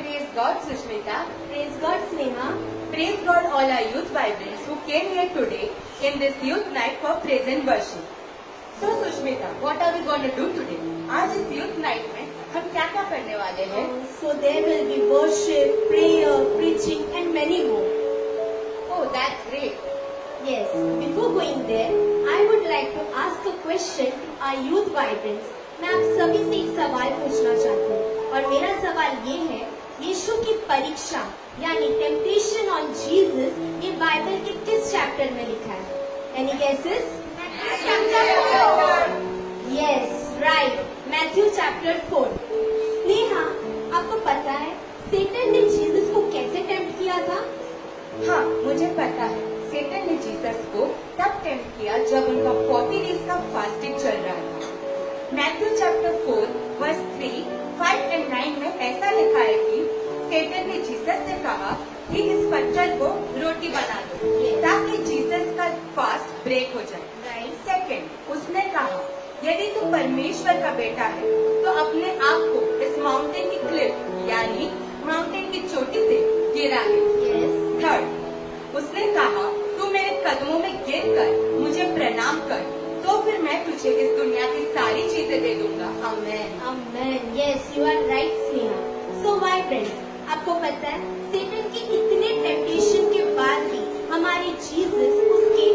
Praise God, Sushmita. Praise God, Sneha. Praise God, all our youth vibrants who came here today in this youth night for praise and worship. So, Sushmita, what are we going to do today? आज इस youth night में हम क्या क्या करने वाले हैं? So there will be worship, prayer, preaching and many more. Oh, that's great. Yes, before going there, I would like to ask a question to our youth vibrants. मैं आप सभी से एक सवाल पूछना चाहती हूँ और मेरा सवाल ये है, यीशु की परीक्षा यानी टेम्पटेशन ऑन जीसस ये बाइबल के किस चैप्टर में लिखा है? Any guesses? Yes, right. Matthew chapter 4. Sneha, आपको पता है सेटन ने जीसस को कैसे टेम्प्ट किया था? हाँ, मुझे पता है। सेटन ने जीसस को तब टेम्प्ट किया जब उनका 40 डेज का फास्टिंग चल रहा था। मैथ्यू चैप्टर 4 वर्स 3, 5 और 9 में ऐसा लिखा है कि सेटन ने जीसस से कहा कि इस पत्थर को रोटी बना दो ताकि जीसस का फास्ट ब्रेक हो जाए। Right. सेकंड, उसने कहा यदि तू परमेश्वर का बेटा है तो अपने आप को इस माउंटेन की क्लिफ यानी माउंटेन की चोटी से गिरा दे। Yes. थर्ड, उसने कहा तू मेरे कदमों में गिर कर मुझे प्रणाम कर तो फिर मैं तुझे इस दुनिया की सारी चीजें दे दूंगा। आमेन। Amen. Yes, you are right, Sneha. So why friends? आपको पता है सेटन के इतने टेम्पटेशन के बाद भी हमारे जीसस उसके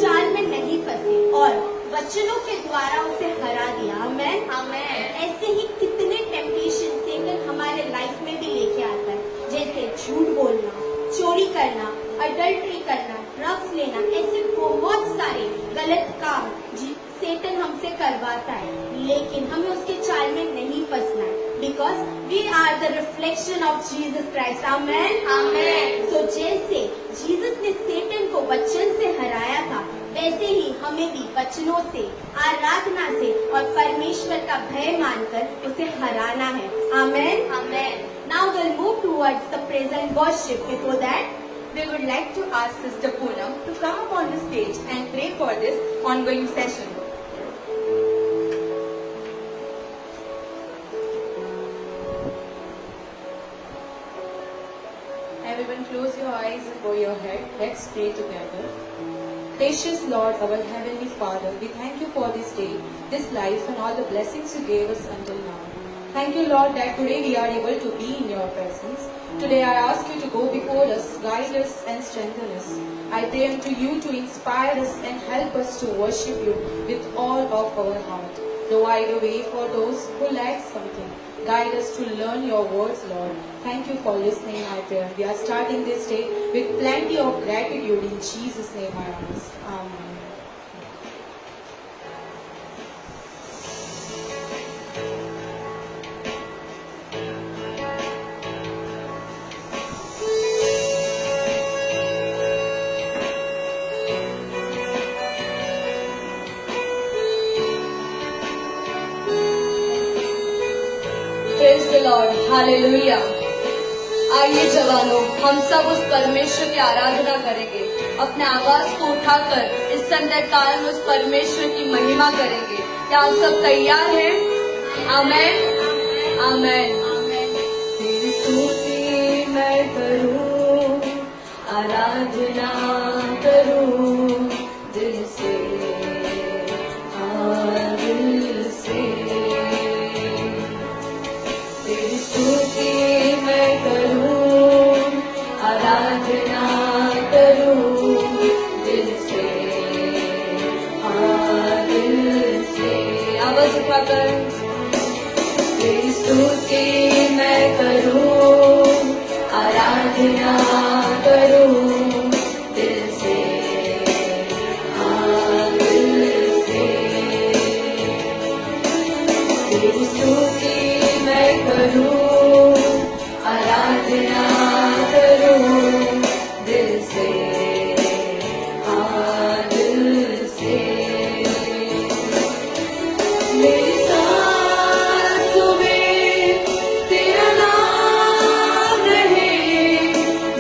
जाल में नहीं फंसे और वचनों के द्वारा उसे हरा दिया। आमेन। आमेन। ऐसे ही कितने टेम्पटेशन सेटन हमारे लाइफ में भी लेके आता है, जैसे झूठ बोलना, चोरी करना, अडल्ट्री करना, ड्रग्स लेना, ऐसे बहुत सारे गलत काम सेटन हमसे करवाता है, लेकिन हमें उसके चाल में नहीं फंसना है, because we are the reflection of Jesus Christ. Amen. Amen. So जैसे जीसस ने सेटन को वचन से हराया था, वैसे ही हमें भी वचनों से, आराधना से और परमेश्वर का भय मानकर उसे हराना है। आमेन। आमेन। Now we'll move towards the praise and worship. Before that, We would like to ask Sister Poonam to come up on the stage and pray for this ongoing session. Everyone close your eyes and bow your head. Let's pray together. Gracious Lord, our Heavenly Father, we thank you for this day, this life and all the blessings you gave us until now. Thank you, Lord, that today we are able to be in your presence. Today I ask you to go before us, guide us and strengthen us. I pray unto you to inspire us and help us to worship you with all of our heart. Provide a way for those who lack something. Guide us to learn your words, Lord. Thank you for listening, my prayer. We are starting this day with plenty of gratitude. In Jesus' name I ask. Amen. Praise the Lord, Hallelujah. आइए जवानों, हम सब उस परमेश्वर की आराधना करेंगे, अपने आवाज को उठाकर इस संध्या काल में उस परमेश्वर की महिमा करेंगे। क्या आप सब तैयार हैं? आमेन, आमेन। तेरी स्तुति मैं करूं, आराधना करूं दिल से, हाँ दिल से। तेरी स्तुति मैं करूं, आराधना करूं दिल से, हाँ दिल से। आवाज उठाकर तेरी स्तुति मैं करूं, आराधना करूं दिल से, हाँ दिल से। तेरी स्तुति मैं करूं, आराधना करूं दिल से, हाँ दिल से। मेरी सांसों में तेरा नाम रहे,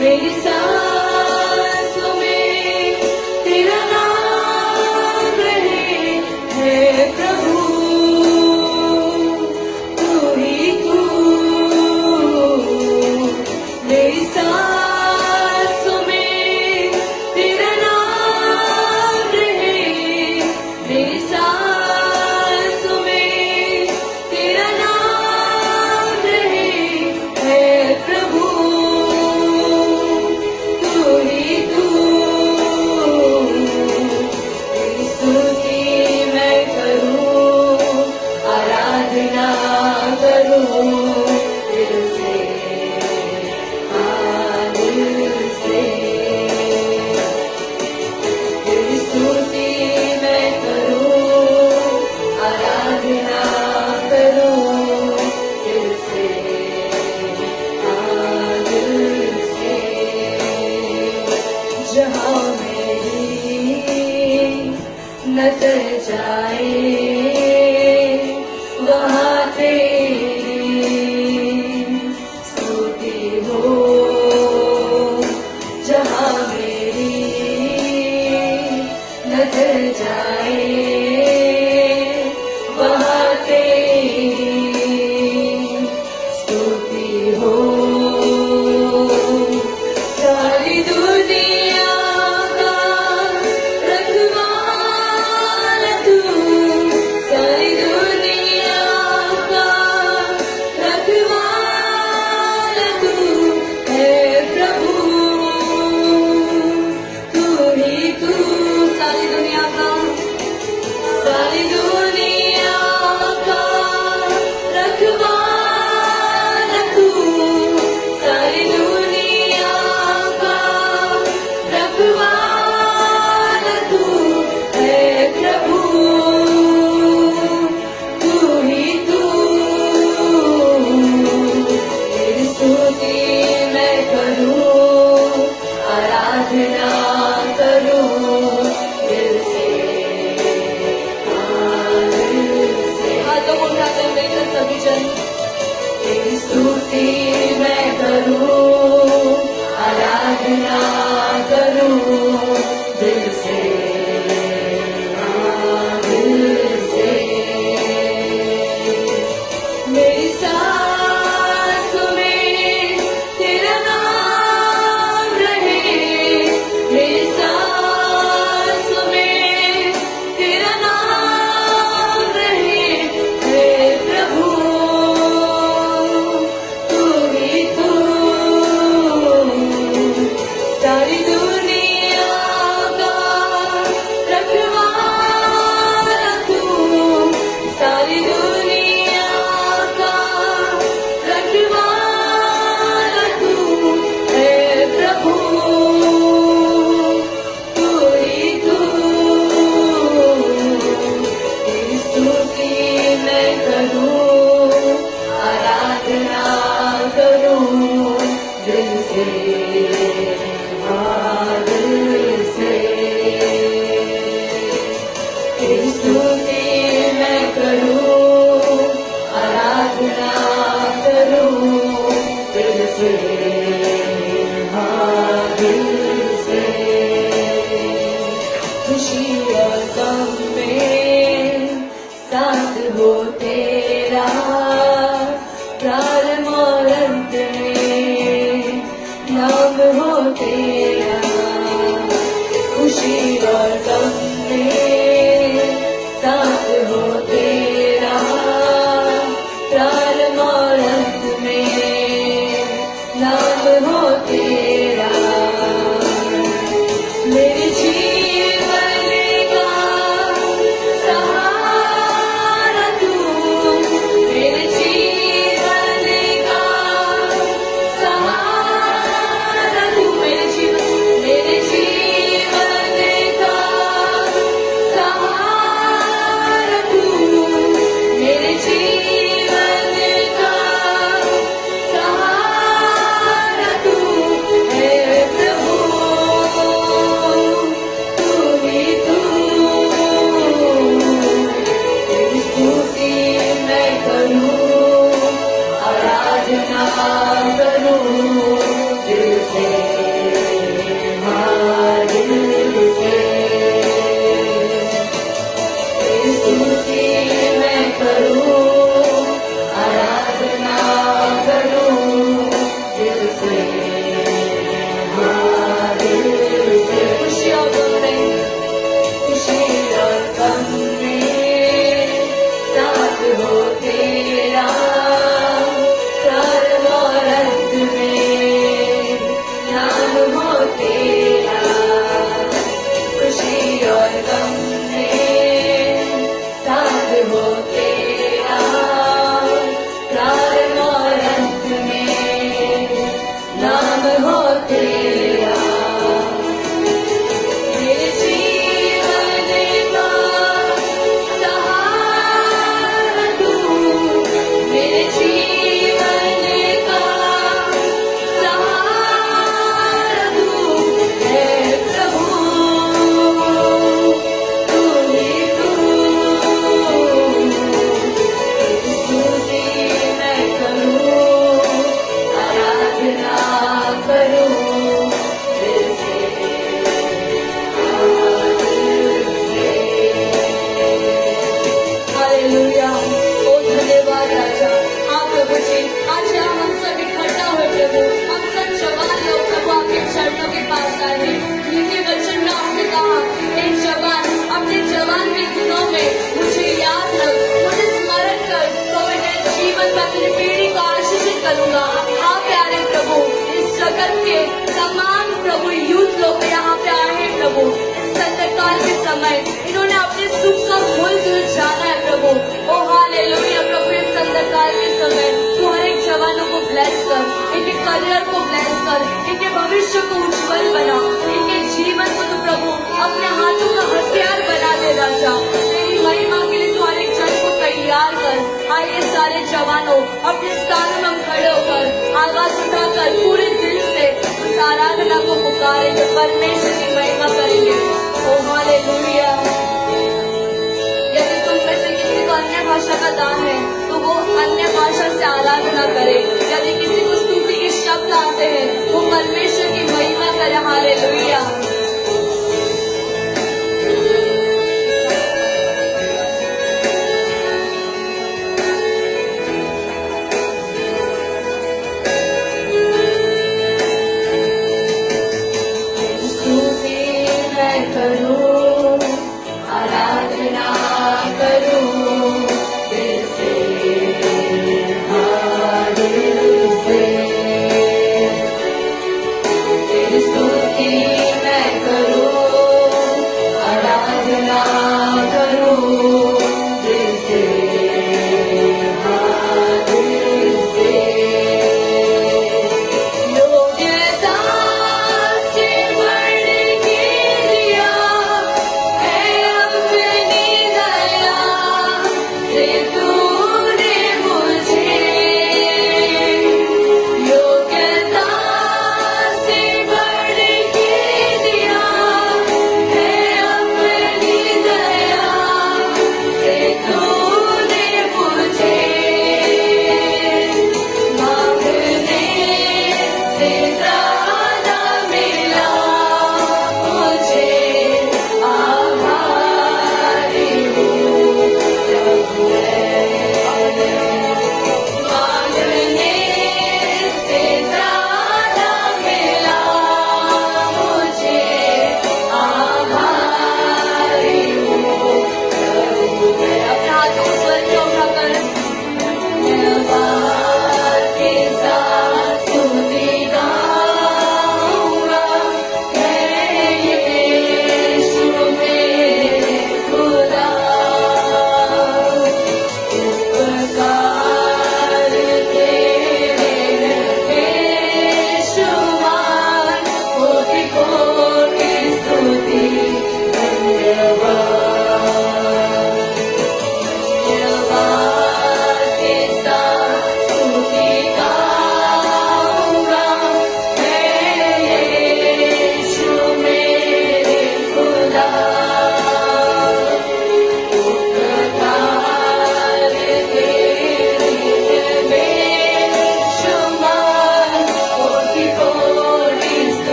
मेरी सांसों में तेरा नाम रहे, है प्रभु तू ही तू। नजर जाए वहाँ तेरी स्तुति हो, जहाँ मेरी नजर जाए वहाँ तेरी स्तुति हो। सारी दुनिया का रखवाला तू, सारी दुनिया का रखवाला तू है प्रभु, तू ही तू। सारी दुनिया का, सारी दुनिया का रखवाला तू, सारी दुनिया का रखवाला तू है प्रभु, तू ही तू। तेरी स्तुति मैं करूं, आराधना करूं दिल से, हाथों को उठाकर मिलकर सभी जन। तेरी स्तुति मैं करूं, आराधना करूं दिल से, दिल से। मेरी सांसों में तेरा नाम रहे, मेरी सांसों में तेरा नाम रहे, हे प्रभु तू ही तू। सारी दुनिया का रखवाला तू, सारी दुनिया का रखवाला तू है प्रभु, तू ही तू। तेरी स्तुति मैं करूं, आराधना करूं दिल से, दिल से। तेरी स्तुति मैं करूं, आराधना करूं दिल से, दिल से। खुशी और गम में साथ हो तेरा, प्रारंभ और अंत में नाम हो तेरा। खुशी और गम में साथ हो तेरा, प्रारंभ और अंत में नाम हो तेरा। मेरे जीवन का सहारा तू, मेरे जीवन का सहारा तू, मेरे जीवन का सहारा तू, मेरे जीवन का सहारा तू है प्रभु, तू ही तू। तेरी स्तुति मैं करूं, आराधना करूं दिल से, दिल से। तेरी स्तुति मैं करूं, आराधना करूं दिल से, दिल से। खुशी और गम में, खुशी और गम में साथ हो तेरा, प्रारंभ और अंत में जवानों के पास आए हैं। उनके वचन में आपने कहा, हे जवान, अपने जवान के दिनों में मुझे याद रख, मुझे स्मरण कर, तो मैं तेरे जीवन में तेरी पीढ़ी को आशीषित करूंगा। हाँ प्यारे प्रभु, इस जगत के तमाम प्रभु यूथ लोग यहाँ पे आए हैं प्रभु। इस संकटकाल के समय इन्होंने अपने सुख का मूल्य जाना है प्रभु। ओ हालेलुया प्रभु, इस संकटकाल के समय तू हर एक जवानों को ब्लेस कर, इनके करियर को ब्लेस कर, इनके भविष्य को उज्जवल बना, इनके जीवन को तू प्रभु अपने हाथों का हथियार बना दे राजा। तेरी महिमा के लिए तू हर एक जन को तैयार कर। आइए सारे जवानों अपने स्थानों में हम खड़े होकर आवाज उठाकर पूरे दिल से उस आराधना को पुकारेंगे, परमेश्वर की महिमा करेंगे। ओ हालेलुया। यदि तुम में से किसी को अन्य भाषा का दान है तो वो अन्य भाषा से आराधना करे। यदि किसी को स्तुति के शब्द आते हैं वो परमेश्वर की महिमा करे। हालेलुया। आराधना करूं दिल से।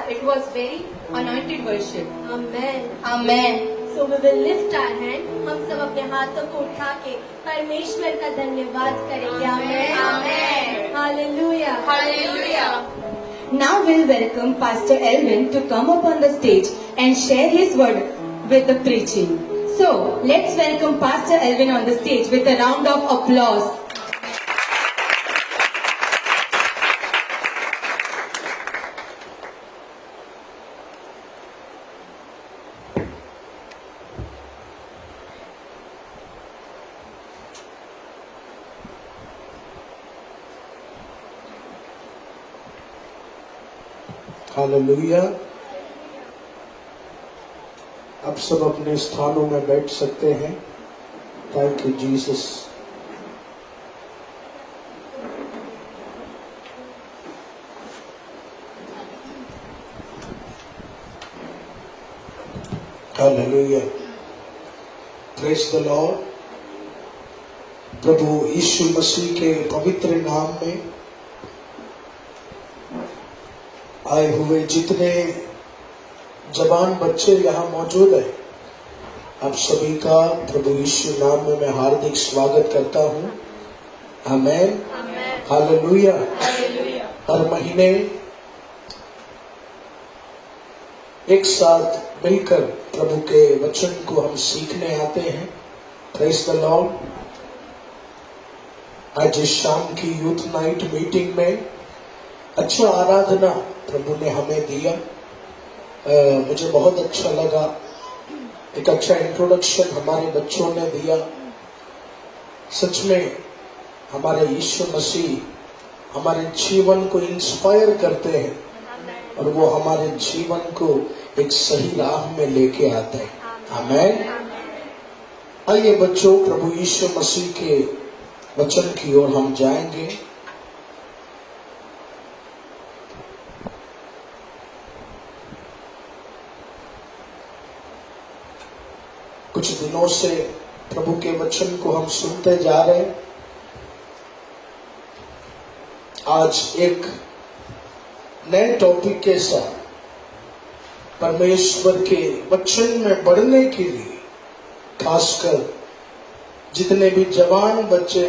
It was very anointed worship. Amen. Amen. So we will lift our hand. हम सब अपने हाथों को उठा के परमेश्वर का धन्यवाद करेंगे. Amen. Amen. Hallelujah. Hallelujah. Now we'll welcome Pastor Elvin to come up on the stage and share his word with the preaching. So let's welcome Pastor Elvin on the stage with a round of applause. Hallelujah. अब सब अपने स्थानों में बैठ सकते हैं। Thank you Jesus. Hallelujah. Praise the Lord. प्रभु यीशु मसीह के पवित्र नाम में आए हुए जितने जवान बच्चे यहाँ मौजूद हैं, आप सभी का प्रभु यीशु नाम में मैं हार्दिक स्वागत करता हूँ। आमेन। हालेलुया। हर महीने एक साथ मिलकर प्रभु के वचन को हम सीखने आते हैं। Praise the Lord. आज इस शाम की यूथ नाइट मीटिंग में अच्छा आराधना प्रभु ने हमें दिया। मुझे बहुत अच्छा लगा। एक अच्छा इंट्रोडक्शन हमारे बच्चों ने दिया। सच में हमारे यीशु मसीह हमारे जीवन को इंस्पायर करते हैं और वो हमारे जीवन को एक सही राह में लेके आते हैं। आमेन। आइए बच्चों, प्रभु यीशु मसीह के वचन की ओर हम जाएंगे। कुछ दिनों से प्रभु के वचन को हम सुनते जा रहे हैं। आज एक नए टॉपिक के साथ परमेश्वर के वचन में बढ़ने के लिए, खासकर जितने भी जवान बच्चे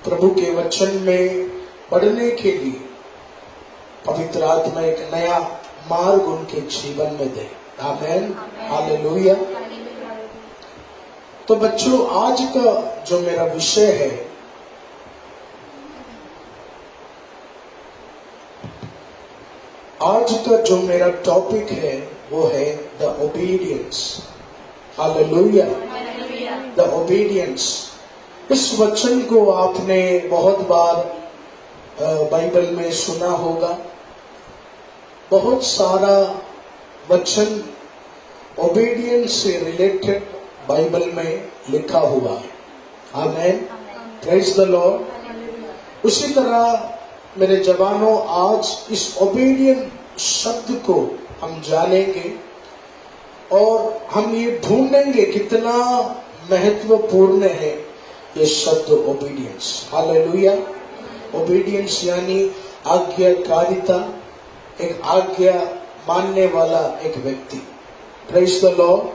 प्रभु के वचन में बढ़ने के लिए पवित्र आत्मा एक नया मार्ग उनके जीवन में दे। आमेन। हालेलुया। तो बच्चों, आज का जो मेरा विषय है, आज का जो मेरा टॉपिक है वो है the obedience. Hallelujah. The obedience. इस वचन को आपने बहुत बार बाइबल में सुना होगा। बहुत सारा वचन ओबीडियंस से रिलेटेड बाइबल में लिखा हुआ है। आमेन। Praise the Lord. उसी तरह मेरे जवानों, आज इस ओबीडियंट शब्द को हम जानेंगे और हम ये ढूंढेंगे कितना महत्वपूर्ण है ये शब्द ओबीडियंस। हालेलुया। ओबीडियंस यानी आज्ञाकारिता, एक आज्ञा मानने वाला एक व्यक्ति। Praise the lord.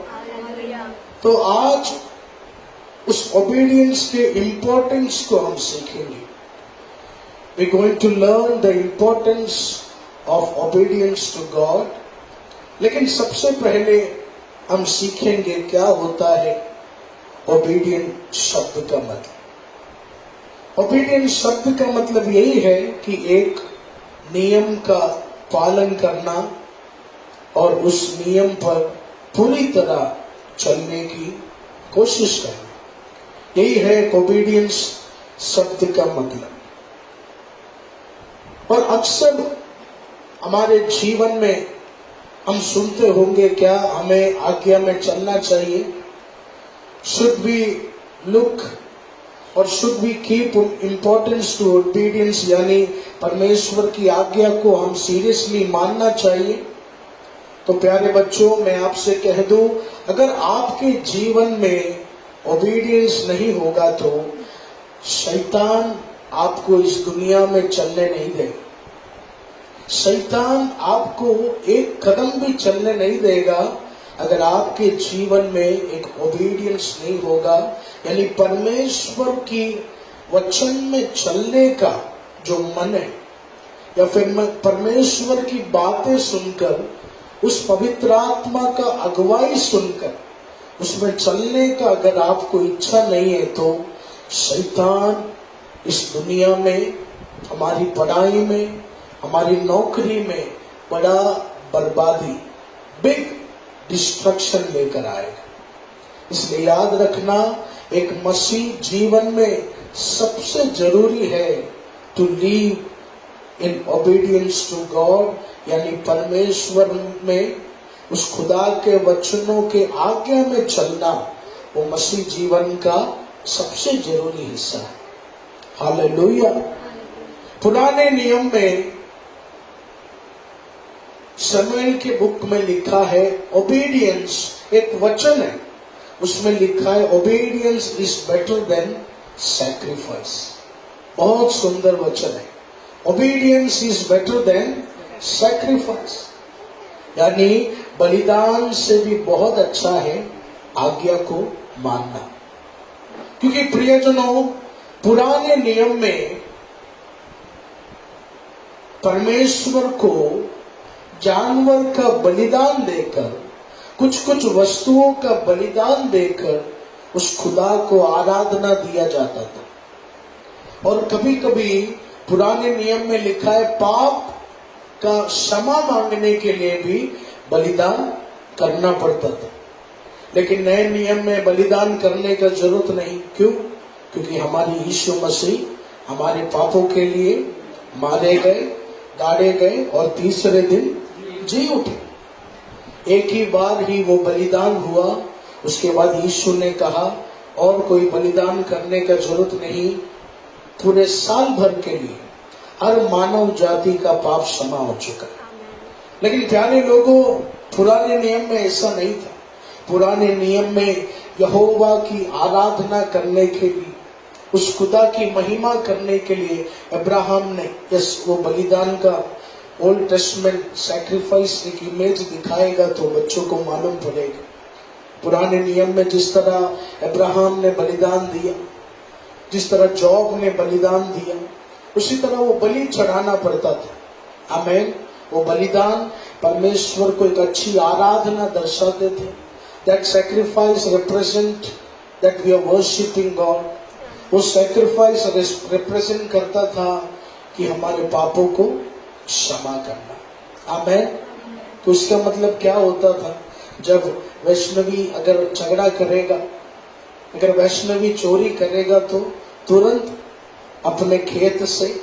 तो आज उस ओबीडियंस के इम्पोर्टेंस को हम सीखेंगे। We going to learn the importance of obedience to God. लेकिन सबसे पहले हम सीखेंगे क्या होता है ओबीडियंट शब्द का मतलब। ओबीडियंट शब्द का मतलब यही है कि एक नियम का पालन करना और उस नियम पर पूरी तरह चलने की कोशिश करना। यही है ओबीडियंस शब्द का मतलब। और अक्सर हमारे जीवन में हम सुनते होंगे, क्या हमें आज्ञा में चलना चाहिए? शुड वी लुक और should we keep importance to obedience, यानी परमेश्वर की आज्ञा को हम सीरियसली मानना चाहिए। तो प्यारे बच्चों, मैं आपसे कह दूं, अगर आपके जीवन में ओबीडियंस नहीं होगा तो शैतान आपको इस दुनिया में चलने नहीं देगा। शैतान आपको एक कदम भी चलने नहीं देगा अगर आपके जीवन में एक ओबीडियंस नहीं होगा, यानी परमेश्वर की वचन में चलने का जो मन है, या फिर परमेश्वर की बातें सुनकर उस पवित्र आत्मा का अगुवाई सुनकर उसमें चलने का अगर आपको इच्छा नहीं है, तो शैतान इस दुनिया में, हमारी पढ़ाई में, हमारी नौकरी में बड़ा बर्बादी, बिग डिस्ट्रक्शन लेकर आएगा। इसलिए याद रखना, एक मसीह जीवन में सबसे जरूरी है to live in obedience to God, यानी परमेश्वर में, उस खुदा के वचनों के आज्ञा में चलना, वो मसीह जीवन का सबसे जरूरी हिस्सा है। हालेलुया। पुराने नियम में शमूएल के बुक में लिखा है, ओबीडियंस एक वचन है, उसमें लिखा है obedience is better than sacrifice. बहुत सुंदर वचन है, obedience is better than sacrifice, यानी बलिदान से भी बहुत अच्छा है आज्ञा को मानना। क्योंकि प्रियजनों, पुराने नियम में परमेश्वर को जानवर का बलिदान देकर, कुछ कुछ वस्तुओं का बलिदान देकर उस खुदा को आराधना दिया जाता था। और कभी कभी पुराने नियम में लिखा है, पाप का क्षमा मांगने के लिए भी बलिदान करना पड़ता था। लेकिन नए नियम में बलिदान करने का जरूरत नहीं। क्यों? क्योंकि हमारे यीशु मसीह हमारे पापों के लिए मारे गए, गाड़े गए और तीसरे दिन जी उठे। एक ही बार ही वो बलिदान हुआ, उसके बाद यीशु ने कहा और कोई बलिदान करने का जरूरत नहीं, पूरे साल भर के लिए हर मानव जाति का पाप क्षमा हो चुका है। लेकिन प्यारे लोगों, पुराने नियम में ऐसा नहीं था। पुराने नियम में यहोवा की आराधना करने के लिए, उस खुदा की महिमा करने के लिए अब्राहम ने वो बलिदान का ओल्ड टेस्टमेंट सैक्रिफाइस एक इमेज दिखाएगा तो बच्चों को मालूम पड़ेगा। पुराने नियम में जिस तरह अब्राहम ने बलिदान दिया, जिस तरह जॉब ने बलिदान दिया, उसी तरह वो बलि चढ़ाना पड़ता था। आमीन। वो बलिदान परमेश्वर को एक अच्छी आराधना दर्शाते थे। That sacrifice represent that we are worshiping God. वो sacrifice represent करता था कि हमारे पापों को क्षमा करना। आमीन। तो इसका मतलब क्या होता था? जब वैष्णवी अगर झगड़ा करेगा, अगर वैष्णवी चोरी करेगा, तो तुरंत अपने खेत से,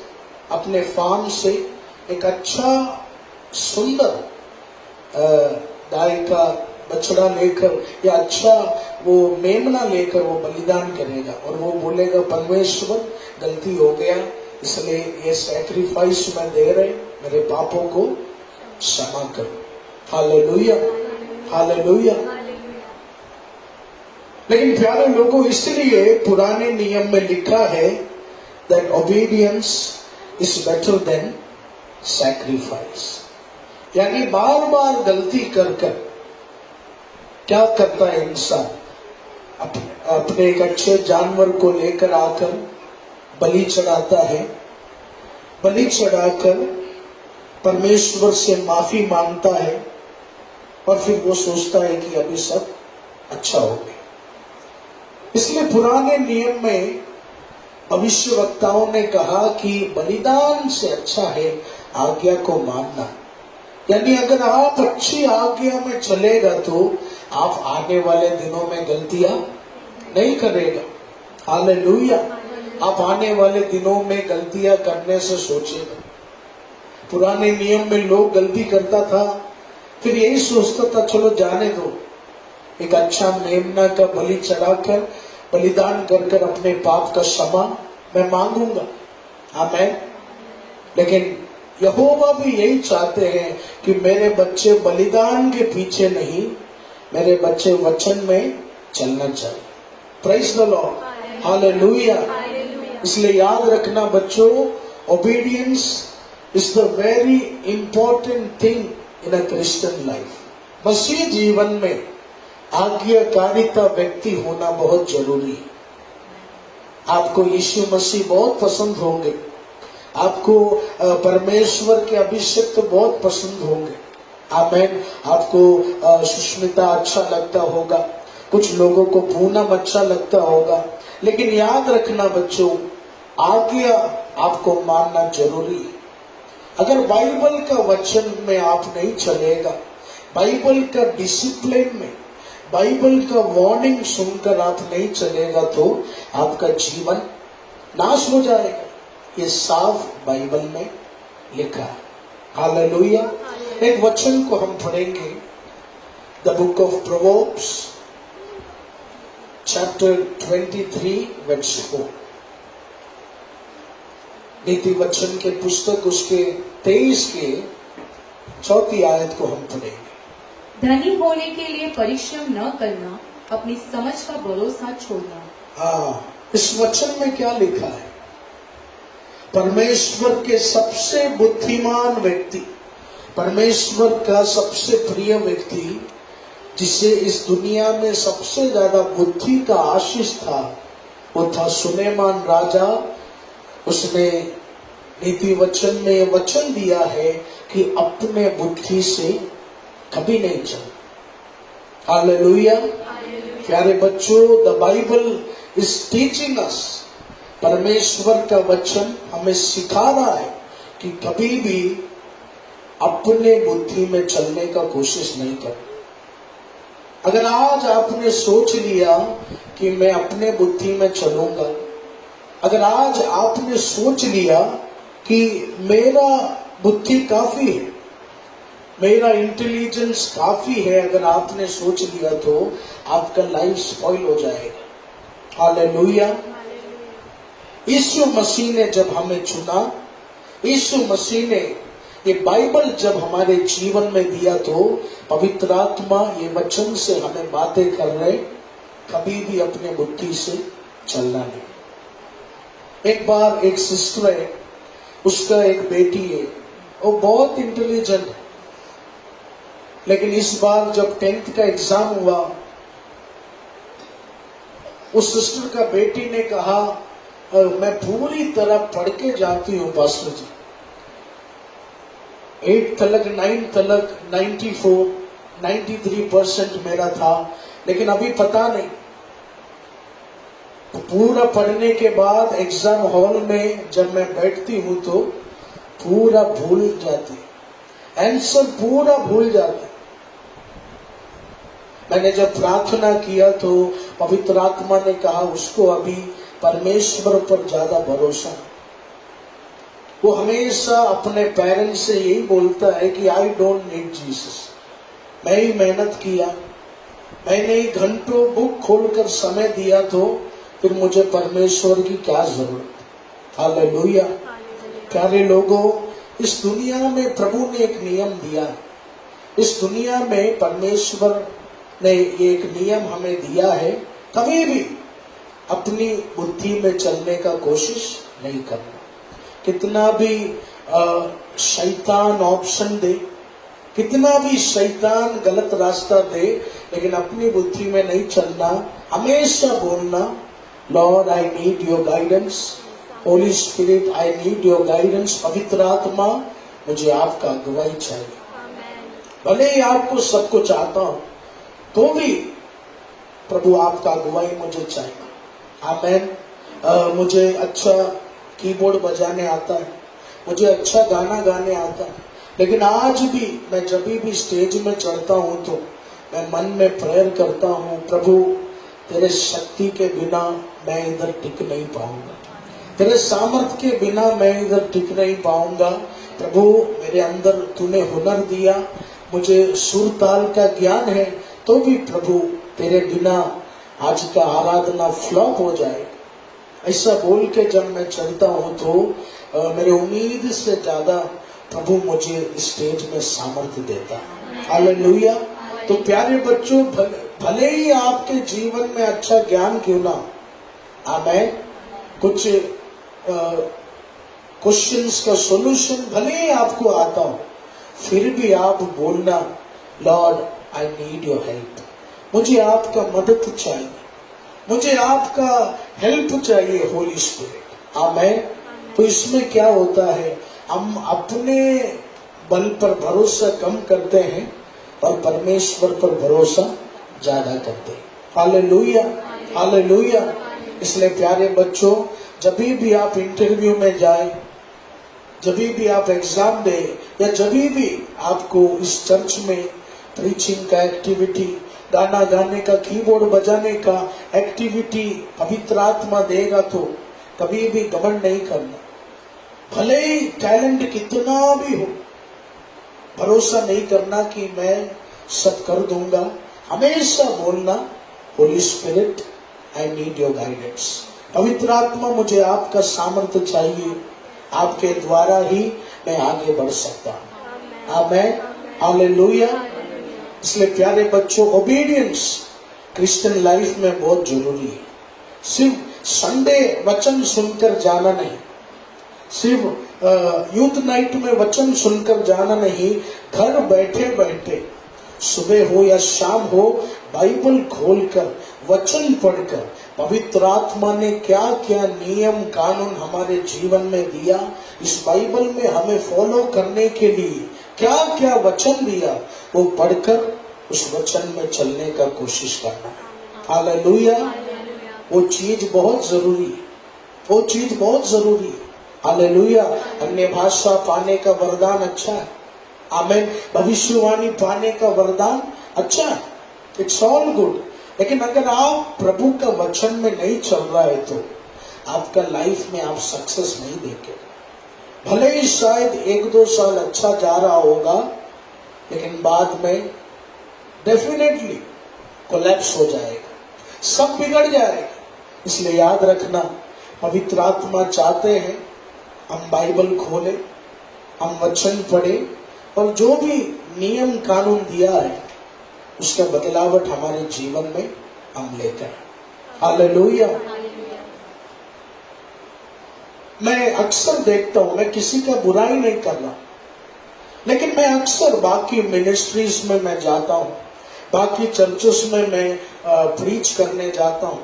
अपने फार्म से एक अच्छा सुंदर गाय का बछड़ा लेकर या अच्छा वो मेमना लेकर वो बलिदान करेगा और वो बोलेगा, परमेश्वर गलती हो गया, इसलिए ये सैक्रिफाइस मैं दे रहे, मेरे पापों को क्षमा करो। Hallelujah, hallelujah. लेकिन प्यारे लोगों, इसलिए पुराने नियम में लिखा है that obedience is better than sacrifice, यानी बार बार गलती कर कर क्या करता है इंसान, अपने एक अच्छे जानवर को लेकर आकर बलि चढ़ाता है। बलि चढ़ाकर परमेश्वर से माफी मांगता है और फिर वो सोचता है कि अभी सब अच्छा हो गया। इसलिए पुराने नियम में भविष्यवक्ताओं ने कहा कि बलिदान से अच्छा है आज्ञा को मानना, यानी अगर आप अच्छी आज्ञा में चलेगा तो आप आने वाले दिनों में गलतियां नहीं करेगा। हालेलुया। आप आने वाले दिनों में गलतियां करने से सोचेगा। पुराने नियम में लोग गलती करता था, फिर यही सोचता था चलो जाने दो, एक अच्छा मेमना का बलि चढ़ाकर बलिदान कर कर अपने पाप का क्षमा मैं मांगूंगा। आमीन। लेकिन यहोवा भी यही चाहते हैं कि मेरे बच्चे बलिदान के पीछे नहीं, मेरे बच्चे वचन में चलना चाहिए। Praise the lord. हालेलुया। इसलिए याद रखना बच्चों, obedience is the very important thing in a Christian life. मसीह जीवन में आज्ञाकारिता व्यक्ति होना बहुत जरूरी है। आपको यीशु मसीह बहुत पसंद होंगे, आपको परमेश्वर के अभिषेक बहुत पसंद होंगे। आमेन। आपको सुष्मिता अच्छा लगता होगा, कुछ लोगों को पूनम अच्छा लगता होगा, लेकिन याद रखना बच्चों, आज्ञा आपको मानना जरूरी है। अगर बाइबल का वचन में आप नहीं चलेगा, बाइबल का डिसिप्लिन में, बाइबल का वार्निंग सुनकर आप नहीं चलेगा, तो आपका जीवन नाश हो जाएगा। ये साफ बाइबल में लिखा है। हालेलुया। एक वचन को हम पढ़ेंगे, the book of Proverbs chapter 23 verse 4। नीति वचन के पुस्तक उसके 23 के 4 आयत को हम पढ़ेंगे। धनी होने के लिए परिश्रम न करना, अपनी समझ का भरोसा छोड़ना। हाँ, इस वचन में क्या लिखा है? परमेश्वर के सबसे बुद्धिमान व्यक्ति, परमेश्वर का सबसे प्रिय व्यक्ति, जिसे इस दुनिया में सबसे ज्यादा बुद्धि का आशीष था, वो था सुलेमान राजा। उसने नीति वचन में ये वचन दिया है कि अपने बुद्धि से कभी नहीं चल। हालेलुया। प्यारे बच्चों, the Bible is teaching us, परमेश्वर का वचन हमें सिखा रहा है कि कभी भी अपने बुद्धि में चलने का कोशिश नहीं कर। अगर आज आपने सोच लिया कि मैं अपने बुद्धि में चलूंगा, अगर आज आपने सोच लिया कि मेरा बुद्धि काफी है, मेरा इंटेलिजेंस काफी है, अगर आपने सोच लिया तो आपका लाइफ स्पॉइल हो जाएगा। हालेलुया। यीशु मसीह ने जब हमें चुना, यीशु मसीह ने ये बाइबल जब हमारे जीवन में दिया, तो पवित्र आत्मा ये वचन से हमें बातें कर रहे, कभी भी अपने बुद्धि से चलना नहीं। एक बार एक सिस्टर है, उसका एक बेटी है, वो बहुत इंटेलिजेंट है, लेकिन इस बार जब 10th का एग्जाम हुआ, उस सिस्टर का बेटी ने कहा, मैं पूरी तरह पढ़ के जाती हूँ पास्टर जी, 8 तलक 9 तलक 94 93% मेरा था, लेकिन अभी पता नहीं। पूरा पढ़ने के बाद एग्जाम हॉल में जब मैं बैठती हूँ तो पूरा भूल जाती, आंसर पूरा भूल जाती। मैंने जब प्रार्थना किया तो पवित्र आत्मा ने कहा, उसको अभी परमेश्वर पर ज्यादा भरोसा। वो हमेशा अपने पेरेंट्स से यही बोलता है कि आई डोंट नीड जीसस। मैं ही मेहनत किया, मैंने घंटों बुक खोलकर समय दिया, तो फिर मुझे परमेश्वर की क्या जरूरत। हालेलुया। प्यारे लोगों, इस दुनिया में प्रभु ने एक नियम दिया। इस दुनिया में परमेश्वर ने एक नियम हमें दिया है, कभी भी अपनी बुद्धि में चलने का कोशिश नहीं करना। कितना भी शैतान ऑप्शन दे, कितना भी शैतान गलत रास्ता दे, लेकिन अपनी बुद्धि में नहीं चलना। हमेशा बोलना, Lord I need your guidance, Holi spirit I need your guidance. पवित्र आत्मा, मुझे आपका अगुवाई चाहिए। भले ही आपको सब कुछ आता हो, तो भी प्रभु आपका अगुवाई मुझे चाहिए। आमेन। मुझे अच्छा कीबोर्ड बजाने आता है, मुझे अच्छा गाना गाने आता है, लेकिन आज भी मैं जब भी स्टेज में चढ़ता हूँ तो मैं मन में प्रेयर करता हूँ, प्रभु तेरे शक्ति के बिना मैं इधर टिक नहीं पाऊंगा, तेरे सामर्थ्य के बिना मैं इधर टिक नहीं पाऊंगा। प्रभु मेरे अंदर तूने हुनर दिया, मुझे सुर ताल का ज्ञान है, तो भी प्रभु तेरे बिना आज का आराधना फ्लॉप हो जाए। ऐसा बोल के जब मैं चलता हूँ तो मेरे उम्मीद से ज्यादा प्रभु मुझे स्टेज में सामर्थ्य देता है। हालेलुया। तो प्यारे बच्चों, भले ही आपके जीवन में अच्छा ज्ञान क्यों ना, आमेन, कुछ क्वेश्चंस का सॉल्यूशन भले ही आपको आता हो, फिर भी आप बोलना, Lord I need your help, मुझे आपका मदद चाहिए, मुझे आपका हेल्प चाहिए होली स्पिरिट। आमेन। तो इसमें क्या होता है, हम अपने बल पर भरोसा कम करते हैं और परमेश्वर पर भरोसा ज्यादा करते हैं। Hallelujah, hallelujah. इसलिए प्यारे बच्चों, जब भी आप इंटरव्यू में जाए, जब भी आप एग्जाम दे, या जब भी आपको इस चर्च में प्रीचिंग का एक्टिविटी, गाना गाने का, कीबोर्ड बजाने का एक्टिविटी पवित्र आत्मा देगा, तो कभी भी घमंड नहीं करना। भले ही टैलेंट कितना भी हो, भरोसा नहीं करना कि मैं सब कर दूंगा। हमेशा बोलना, Holi spirit I need your guidance. पवित्र आत्मा, मुझे आपका सामर्थ्य चाहिए, आपके द्वारा ही मैं आगे बढ़ सकता हूँ। आमेन, हालेलुया। इसलिए प्यारे बच्चों, ओबीडियंस क्रिश्चियन लाइफ में बहुत जरूरी है। सिर्फ संडे वचन सुनकर जाना नहीं, सिर्फ यूथ नाइट में वचन सुनकर जाना नहीं, घर बैठे बैठे सुबह हो या शाम हो, बाइबल खोलकर वचन पढ़कर पवित्र आत्मा ने क्या क्या नियम कानून हमारे जीवन में दिया, इस बाइबल में हमें फॉलो करने के लिए क्या क्या वचन दिया, वो पढ़कर उस वचन में चलने का कोशिश करना। हालेलुया। वो चीज बहुत जरूरी है, वो चीज बहुत जरूरी है। हालेलुया। अन्य भाषा पाने का वरदान अच्छा है, आमेन। भविष्यवाणी पाने का वरदान अच्छा है, इट्स ऑल गुड। लेकिन अगर आप प्रभु का वचन में नहीं चल रहा है तो आपका लाइफ में आप सक्सेस नहीं देखेंगे। भले ही शायद 1-2 साल अच्छा जा रहा होगा, लेकिन बाद में डेफिनेटली कोलैप्स हो जाएगा, सब बिगड़ जाएगा। इसलिए याद रखना, पवित्र आत्मा चाहते हैं हम बाइबल खोलें, हम वचन पढ़ें, और जो भी नियम कानून दिया है उसका बदलावट हमारे जीवन में हम लेकर आए। हालेलुया। मैं अक्सर देखता हूं, मैं किसी का बुराई नहीं कर रहा, लेकिन मैं अक्सर बाकी मिनिस्ट्रीज में मैं जाता हूं, बाकी चर्चेस में मैं प्रीच करने जाता हूं,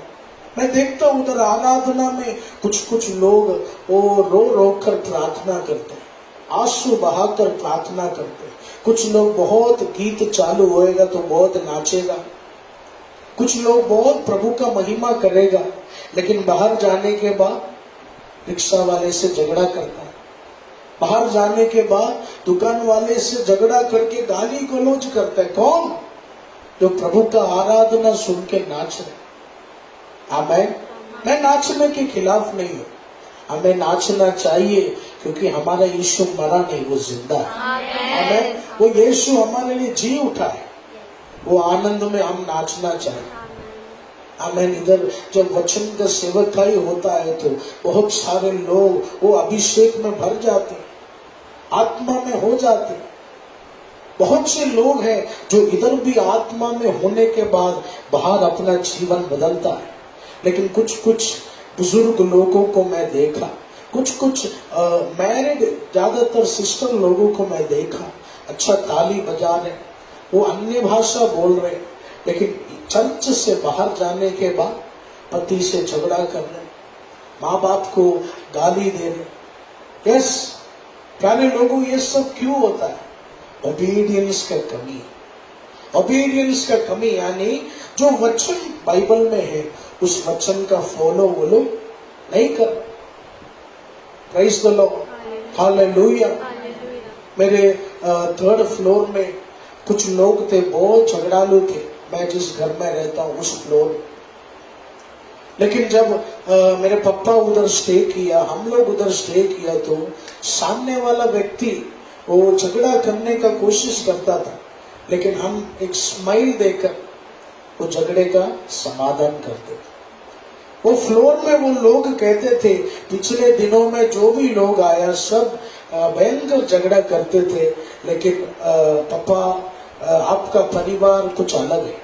मैं देखता हूं उधर आराधना में कुछ लोग वो रो कर प्रार्थना करते हैं, आंसू बहाकर प्रार्थना करते हैं। कुछ लोग बहुत गीत चालू होएगा तो बहुत नाचेगा, कुछ लोग बहुत प्रभु का महिमा करेगा, लेकिन बाहर जाने के बाद रिक्शा वाले से झगड़ा करता है, बाहर जाने के बाद दुकान वाले से झगड़ा करके गाली गलौज करता है। कौन? जो प्रभु का आराधना सुन के नाच रहे। आमेन। मैं नाचने के खिलाफ नहीं हूँ, हमें नाचना चाहिए, क्योंकि हमारा यीशु मरा नहीं, वो जिंदा है। आमेन। वो यीशु हमारे लिए जी उठा है, वो आनंद में हम नाचना चाहिए। आमेन। इधर जब वचन का सेवकाई होता है तो बहुत सारे लोग वो अभिषेक में भर जाते हैं, आत्मा में हो जाते हैं। बहुत से लोग हैं जो इधर भी आत्मा में होने के बाद बाहर अपना जीवन बदलता है, लेकिन कुछ बुजुर्ग लोगों को मैं देखा, कुछ मैरिड ज्यादातर सिस्टर लोगों को मैं देखा, अच्छा ताली बजा रहे, वो अन्य भाषा बोल रहे, लेकिन चर्च से बाहर जाने के बाद पति से झगड़ा कर रहे, माँ बाप को गाली दे रहे। यस प्यारे लोगों, ये सब क्यों होता है? ओबीडियंस का कमी। ओबीडियंस का कमी यानी जो वचन बाइबल में है उस वचन का फॉलो वो लोग नहीं कर। Praise the lord, hallelujah. मेरे 3rd फ्लोर में कुछ लोग थे, बहुत झगड़ालू थे, मैं जिस घर में रहता हूँ उस फ्लोर में। लेकिन जब मेरे पापा उधर स्टे किया, हम लोग उधर स्टे किया, तो सामने वाला व्यक्ति वो झगड़ा करने का कोशिश करता था, लेकिन हम एक स्माइल देकर वो झगड़े का समाधान करते थे। वो फ्लोर में वो लोग कहते थे पिछले दिनों में जो भी लोग आया सब भयंकर झगड़ा करते थे, लेकिन पापा आपका परिवार कुछ अलग है,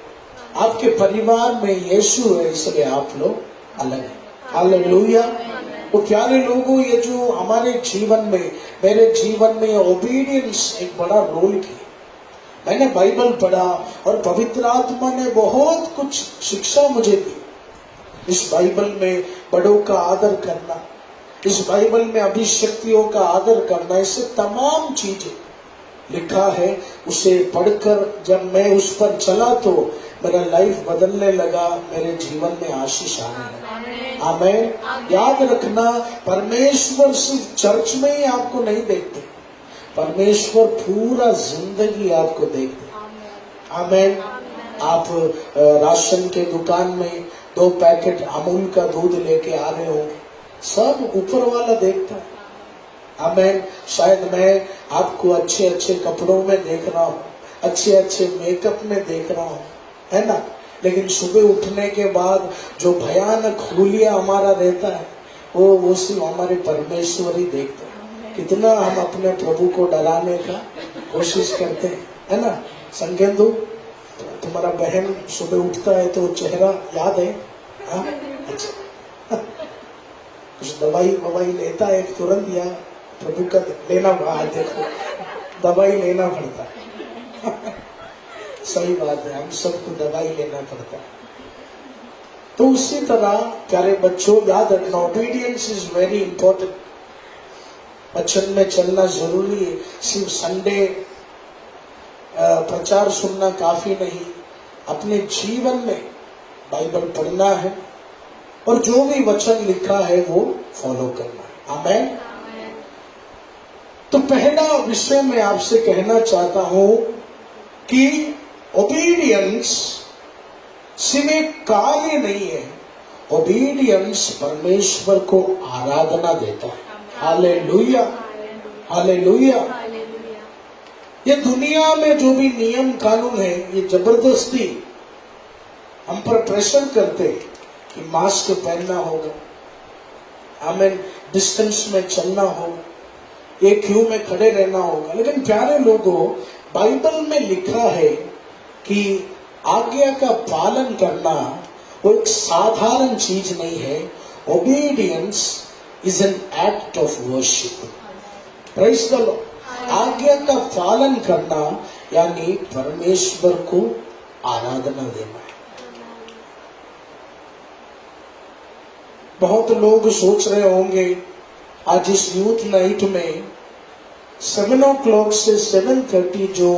आपके परिवार में यीशु है, इसलिए आप लोग अलग हैं। हालेलुया। तो प्यारे लोगों, ये जो हमारे जीवन में, मेरे जीवन में ओबीडियंस एक बड़ा रोल किया। मैंने बाइबल पढ़ा और पवित्र आत्मा ने बहुत कुछ शिक्षा मुझे दी। इस बाइबल में बड़ों का आदर करना, इस बाइबल में अभिषक्तियों का आदर करना, इससे तमाम चीजें लिखा है। उसे पढ़कर जब मैं उस पर चला तो मेरा लाइफ बदलने लगा, मेरे जीवन में आशीष आने लगा। आमीन। याद रखना, परमेश्वर सिर्फ चर्च में ही आपको नहीं देखते, परमेश्वर पूरा जिंदगी आपको देखते। आमीन। आप राशन के दुकान में 2 पैकेट अमूल का दूध लेके आ रहे हो, सब ऊपर वाला देखता है। आमीन। शायद मैं आपको अच्छे अच्छे कपड़ों में देख रहा हूँ, अच्छे अच्छे मेकअप में देख रहा हूँ, है ना, लेकिन सुबह उठने के बाद जो भयानक हुलिया हमारा रहता है वो सिर्फ हमारे परमेश्वर ही देखते हैं। कितना हम अपने प्रभु को डराने का कोशिश करते हैं, है ना। संकेंदु, तुम्हारा बहन सुबह उठता है तो चेहरा याद है? हाँ? अच्छा। कुछ दवाई लेता है तुरंत, या प्रभु का लेना, देखो दवाई लेना पड़ता है। सही बात है, हम सबको दवाई लेना पड़ता है। तो उसी तरह प्यारे बच्चों, याद रखना, ओबीडियंस इज वेरी इंपॉर्टेंट। वचन में चलना जरूरी है। सिर्फ संडे प्रचार सुनना काफी नहीं, अपने जीवन में बाइबल पढ़ना है और जो भी वचन लिखा है वो फॉलो करना है। आमीन। तो पहला विषय मैं आपसे कहना चाहता हूं कि ओबीडियंस सिर्फ एक कार्य नहीं है, ओबीडियंस परमेश्वर को आराधना देता है। Hallelujah, hallelujah. ये दुनिया में जो भी नियम कानून है, ये जबरदस्ती हम पर प्रेशर करते कि मास्क पहनना होगा, हमें डिस्टेंस में चलना होगा, एक क्यू में खड़े रहना होगा। लेकिन प्यारे लोगों, बाइबल में लिखा है कि आज्ञा का पालन करना वो एक साधारण चीज नहीं है। Obedience is an act of worship. Praise the Lord. आज्ञा का पालन करना यानी परमेश्वर को आराधना देना है। बहुत लोग सोच रहे होंगे आज इस यूथ नाइट में 7 o'clock से 7:30 जो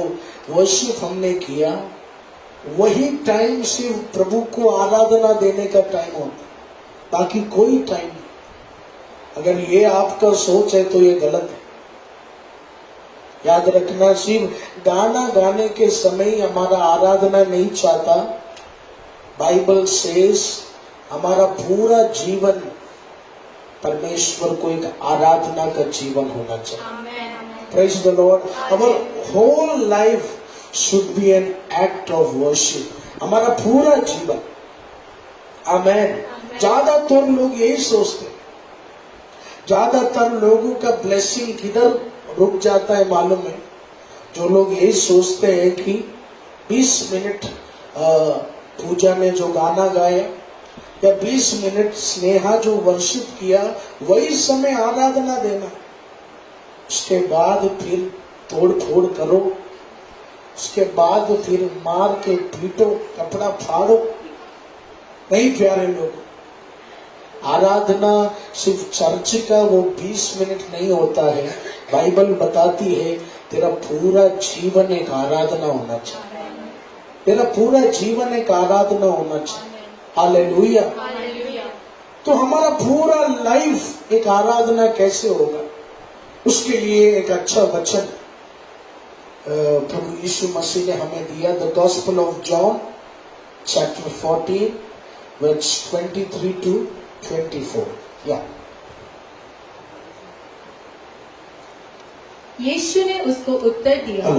वर्शिप हमने किया, वही टाइम सिर्फ प्रभु को आराधना देने का टाइम होता, बाकी कोई टाइम नहीं। अगर ये आपका सोच है तो ये गलत है। याद रखना, सिर्फ गाना गाने के समय ही हमारा आराधना नहीं चाहता। बाइबल सेज हमारा पूरा जीवन परमेश्वर को एक आराधना का जीवन होना चाहिए। Praise the lord. Our whole life should be an act of worship. हमारा पूरा जीवन। आमेन। ज्यादातर लोग यही सोचते, ज्यादातर लोगों का ब्लेसिंग किधर रुक जाता है मालूम है? जो लोग यही सोचते हैं कि 20 मिनट पूजा ने जो गाना गाया या 20 मिनट स्नेहा जो वर्शिप किया, वही समय आराधना देना, उसके बाद फिर तोड़ फोड़ करो, उसके बाद फिर मार के पीटो, कपड़ा फाड़ो। नहीं प्यारे लोग, आराधना सिर्फ चर्च का वो 20 मिनट नहीं होता है। बाइबल बताती है तेरा पूरा जीवन एक आराधना होना चाहिए, तेरा पूरा जीवन एक आराधना होना चाहिए। हालेलुया। तो हमारा पूरा लाइफ एक आराधना कैसे होगा? उसके लिए एक अच्छा वचन प्रभु यीशु मसीह ने हमें दिया। The gospel of John chapter 14 verse 23 to 24। या यीशु ने उसको उत्तर दिया,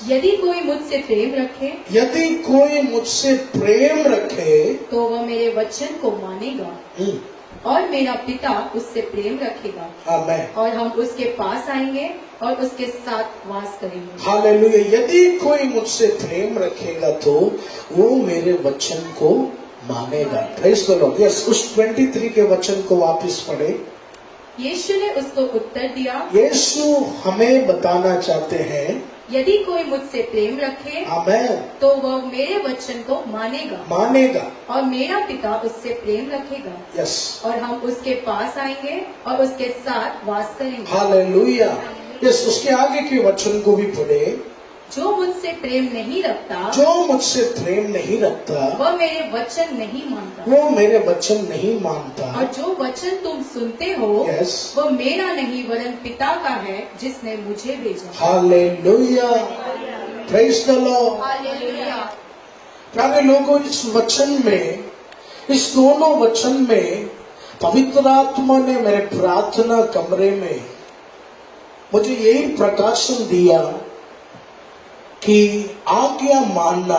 यदि कोई मुझसे प्रेम रखे, यदि कोई मुझसे प्रेम रखे तो वह मेरे वचन को मानेगा और मेरा पिता उससे प्रेम रखेगा। आमेन। और हम उसके पास आएंगे और उसके साथ वास करेंगे। हालेलुया। यदि कोई मुझसे प्रेम रखेगा तो वो मेरे वचन को मानेगा। Praise the Lord. यस, उस 23 के वचन को वापस पढ़े। यीशु ने उसको उत्तर दिया, यीशु हमें बताना चाहते हैं, यदि कोई मुझसे प्रेम रखे आमेन, तो वह मेरे वचन को मानेगा और मेरा पिता उससे प्रेम रखेगा यस, और हम उसके पास आएंगे और उसके साथ वास करेंगे। हालेलुया। यस, उसके आगे के वचन को भी पढ़े। जो मुझसे प्रेम नहीं रखता जो मुझसे प्रेम नहीं रखता वह मेरे वचन नहीं मानता, वो मेरे वचन नहीं मानता। और जो वचन तुम सुनते हो यस, वह मेरा नहीं वरन पिता का है जिसने मुझे भेजा। Hallelujah. Praise the lord. Hallelujah. प्यारे लोगों, इस वचन में, इस दोनों वचन में पवित्र आत्मा ने मेरे प्रार्थना कमरे में मुझे यही प्रकाशन दिया कि आज्ञा मानना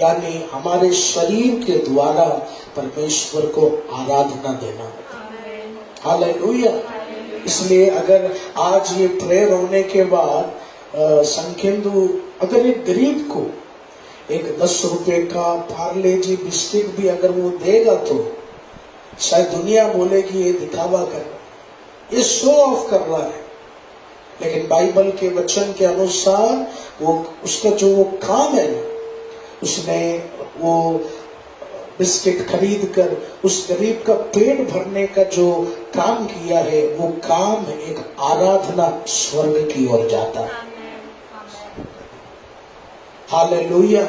यानी हमारे शरीर के द्वारा परमेश्वर को आराधना देना। हालेलुया। इसलिए अगर आज ये प्रेयर होने के बाद संकेंदु अगर एक गरीब को एक 10 रुपए का पार्ले जी बिस्किट भी अगर वो देगा तो शायद दुनिया बोलेगी ये दिखावा कर रहा है, ये शो ऑफ कर रहा है। लेकिन बाइबल के वचन के अनुसार वो उसका जो वो काम है, उसने वो बिस्किट खरीद कर उस गरीब का पेट भरने का जो काम किया है, वो काम एक आराधना स्वर्ग की ओर जाता है। Hallelujah,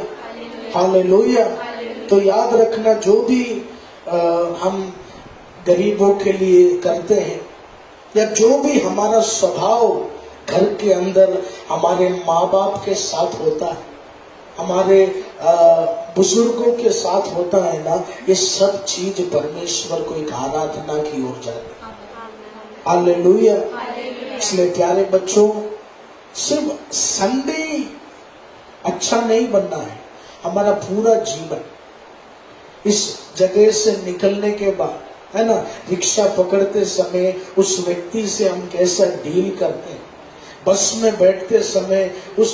hallelujah. तो याद रखना, जो भी हम गरीबों के लिए करते हैं या जो भी हमारा स्वभाव घर के अंदर हमारे माँ बाप के साथ होता है, हमारे बुजुर्गों के साथ होता है ना, ये सब चीज परमेश्वर को एक आराधना की ओर जाती है। हालेलुया। इसलिए प्यारे बच्चों, सिर्फ संडे अच्छा नहीं बनना है, हमारा पूरा जीवन। इस जगह से निकलने के बाद, है ना, रिक्शा पकड़ते समय उस व्यक्ति से हम कैसा डील करते हैं, बस में बैठते समय उस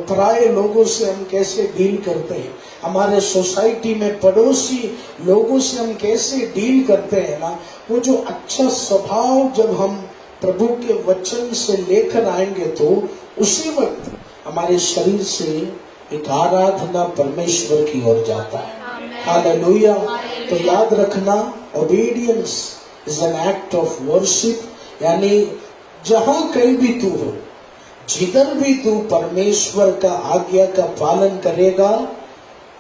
पराये लोगों से हम कैसे डील करते हैं, हमारे सोसाइटी में पड़ोसी लोगों से हम कैसे डील करते हैं ना, वो जो अच्छा स्वभाव जब हम प्रभु के वचन से लेकर आएंगे तो उसी वक्त हमारे शरीर से एक आराधना परमेश्वर की ओर जाता है। हालेलुया। तो याद रखना, obedience is an act of worship, यानी जहां कहीं भी तू हो, जिधर भी तू परमेश्वर का आज्ञा का पालन करेगा,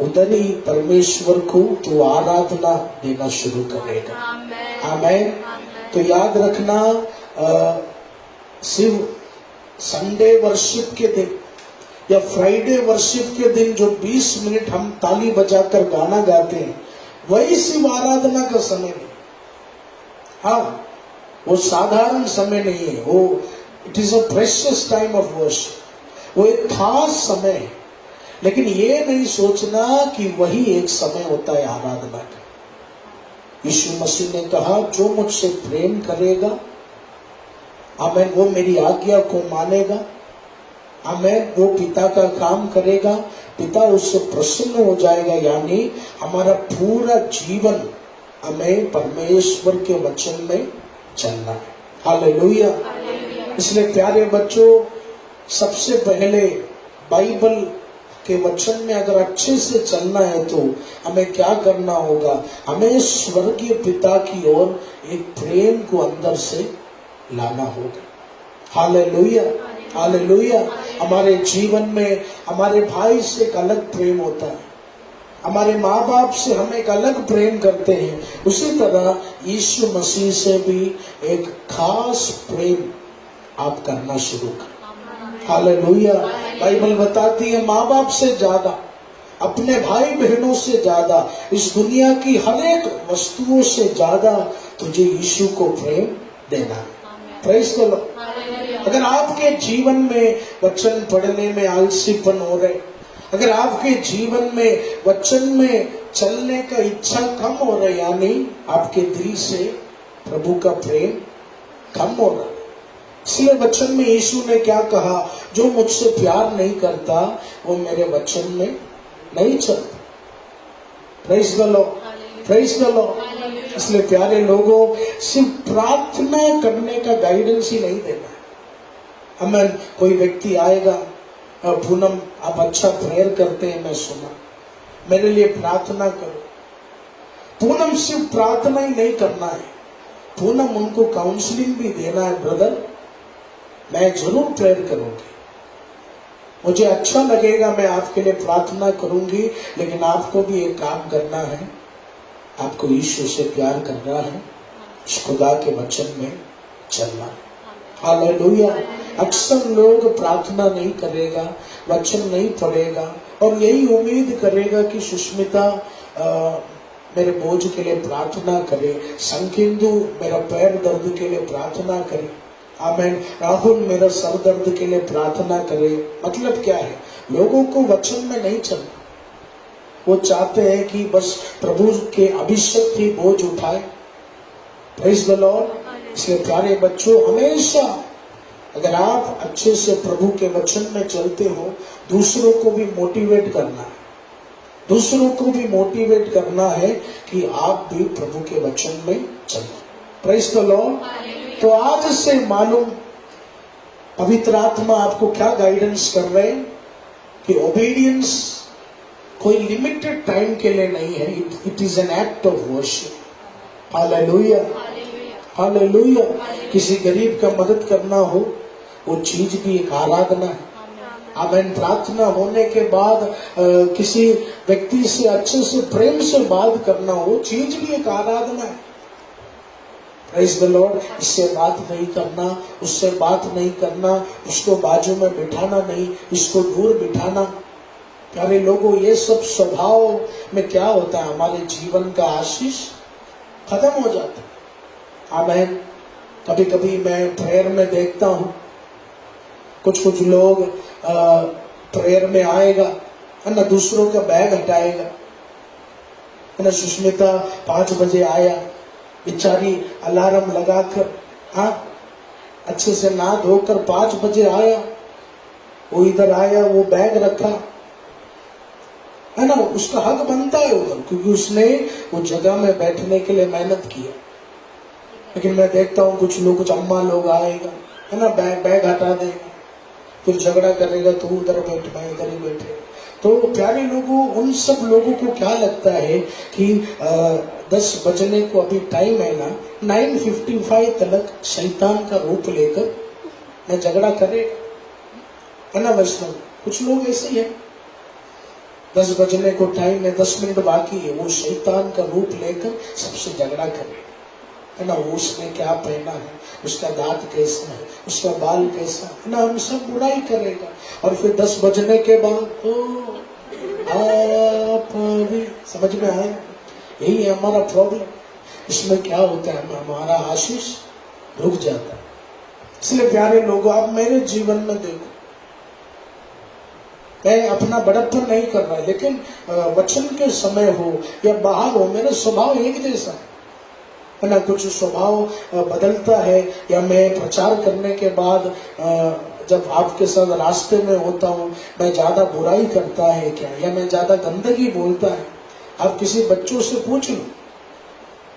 उधर ही परमेश्वर को तू आराधना देना शुरू करेगा। आमेन। तो याद रखना, सिर्फ संडे वर्शिप के दिन या फ्राइडे वर्शिप के दिन जो 20 मिनट हम ताली बजाकर गाना गाते हैं, वही सिर्फ आराधना का समय नहीं। हाँ, वो साधारण समय नहीं है, वो it is a precious time of worship, वो एक खास समय है। लेकिन ये नहीं सोचना कि वही एक समय होता है आराधना का। यीशु मसीह ने कहा, जो मुझसे प्रेम करेगा, आमेन, वो मेरी आज्ञा को मानेगा, आमेन, वो पिता का काम करेगा, पिता उससे प्रसन्न हो जाएगा। यानी हमारा पूरा जीवन हमें परमेश्वर के वचन में चलना है। हालेलुया। इसलिए प्यारे बच्चों, सबसे पहले बाइबल के वचन में अगर अच्छे से चलना है तो हमें क्या करना होगा? हमें स्वर्गीय पिता की ओर एक प्रेम को अंदर से लाना होगा। Hallelujah, hallelujah. हमारे जीवन में हमारे भाई से एक अलग प्रेम होता है, हमारे माँ बाप से हम एक अलग प्रेम करते हैं, उसी तरह यीशु मसीह से भी एक खास प्रेम आप करना शुरू करें। हालेलुया। बाइबल बताती है, माँ बाप से ज्यादा, अपने भाई बहनों से ज्यादा, इस दुनिया की हर एक वस्तुओं से ज्यादा तुझे यीशु को प्रेम देना है। Praise the Lord. अगर आपके जीवन में वचन पढ़ने में आलसीपन हो रहे, अगर आपके जीवन में वचन में चलने का इच्छा कम हो रहा है, यानी आपके दिल से प्रभु का प्रेम कम हो रहा है, इसलिए वचन में यीशु ने क्या कहा? जो मुझसे प्यार नहीं करता वो मेरे वचन में नहीं चलता। Praise the Lord. Praise the Lord. इसलिए प्यारे लोगों, सिर्फ प्रार्थना करने का गाइडेंस ही नहीं देना है हमें। कोई व्यक्ति आएगा, पूनम आप अच्छा प्रेयर करते हैं, मैं सुना, मेरे लिए प्रार्थना करो। पूनम सिर्फ प्रार्थना ही नहीं करना है, पूनम उनको काउंसलिंग भी देना है। ब्रदर, मैं जरूर प्रेयर करूंगी, मुझे अच्छा लगेगा, मैं आपके लिए प्रार्थना करूंगी, लेकिन आपको भी एक काम करना है, आपको यीशु से प्यार करना है, इस खुदा के वचन में चलना है। हालेलुया। अक्सर लोग प्रार्थना नहीं करेगा, वचन नहीं पढ़ेगा और यही उम्मीद करेगा कि सुष्मिता मेरे बोझ के लिए प्रार्थना करे, संकिंदु मेरा पैर दर्द के लिए प्रार्थना करे, आमीन, राहुल मेरा सर दर्द के लिए प्रार्थना करे। मतलब क्या है? लोगों को वचन में नहीं चलना, वो चाहते हैं कि बस प्रभु के अभिषेक ही बोझ उठाए। Praise the Lord. इसलिए प्यारे बच्चों, हमेशा अगर आप अच्छे से प्रभु के वचन में चलते हो, दूसरों को भी मोटिवेट करना है, दूसरों को भी मोटिवेट करना है कि आप भी प्रभु के वचन में चलो। Praise the lord. तो आज से मालूम पवित्र आत्मा आपको क्या गाइडेंस कर रहे हैं कि ओबीडियंस कोई लिमिटेड टाइम के लिए नहीं है, it is an act of worship. Hallelujah, hallelujah. किसी गरीब का मदद करना हो, वो चीज भी एक आराधना है। आमीन। प्रार्थना होने के बाद किसी व्यक्ति से अच्छे से प्रेम से बात करना हो, चीज भी एक आराधना है। Praise the Lord. इससे बात नहीं करना, उससे बात नहीं करना, उसको बाजू में बिठाना नहीं, इसको दूर बिठाना। प्यारे लोगों, ये सब स्वभाव में क्या होता है, हमारे जीवन का आशीष खत्म हो जाता है। आमीन। कभी कभी मैं प्रेयर में देखता हूँ, कुछ लोग प्रेयर में आएगा है ना, दूसरों का बैग हटाएगा है ना। सुष्मिता 5 बजे आया, बेचारी अलार्म लगाकर, हाँ, अच्छे से नहा धोकर 5 बजे आया, वो इधर आया, वो बैग रखा है ना। उसका हक बनता है उधर, क्योंकि उसने वो जगह में बैठने के लिए मेहनत किया। लेकिन मैं देखता हूँ कुछ लोग, कुछ अम्मा लोग आएगा है ना, बैग हटा देगा, फिर झगड़ा करेगा, तू उधर बैठ, मैं इधर ही बैठे। तो प्यारे लोगों, उन सब लोगों को क्या लगता है कि 10 बजने को अभी टाइम है ना, 9:55 तक शैतान का रूप लेकर मैं झगड़ा करेगा है ना। वैष्णव कुछ लोग ऐसे ही है, 10 बजने को टाइम है, 10 मिनट बाकी है, वो शैतान का रूप लेकर सबसे झगड़ा करेगा है ना। वो उसने क्या पहना है, उसका दांत कैसा है, उसका बाल कैसा है ना, हम सब बुराई करेगा। और फिर 10 बजने के बाद आप भी समझ में आए, यही है हमारा प्रॉब्लम। इसमें क्या होता है, हमारा आशीष रुक जाता है। इसलिए प्यारे लोगों, आप मेरे जीवन में देखो, मैं अपना बड़प्पन नहीं कर रहा, लेकिन वचन के समय हो या बाहर हो, मेरा स्वभाव एक जैसा है ना। कुछ स्वभाव बदलता है, या मैं प्रचार करने के बाद जब आपके साथ रास्ते में होता हूँ, मैं ज्यादा बुराई करता है क्या, या मैं ज्यादा गंदगी बोलता है, आप किसी बच्चों से पूछ लो।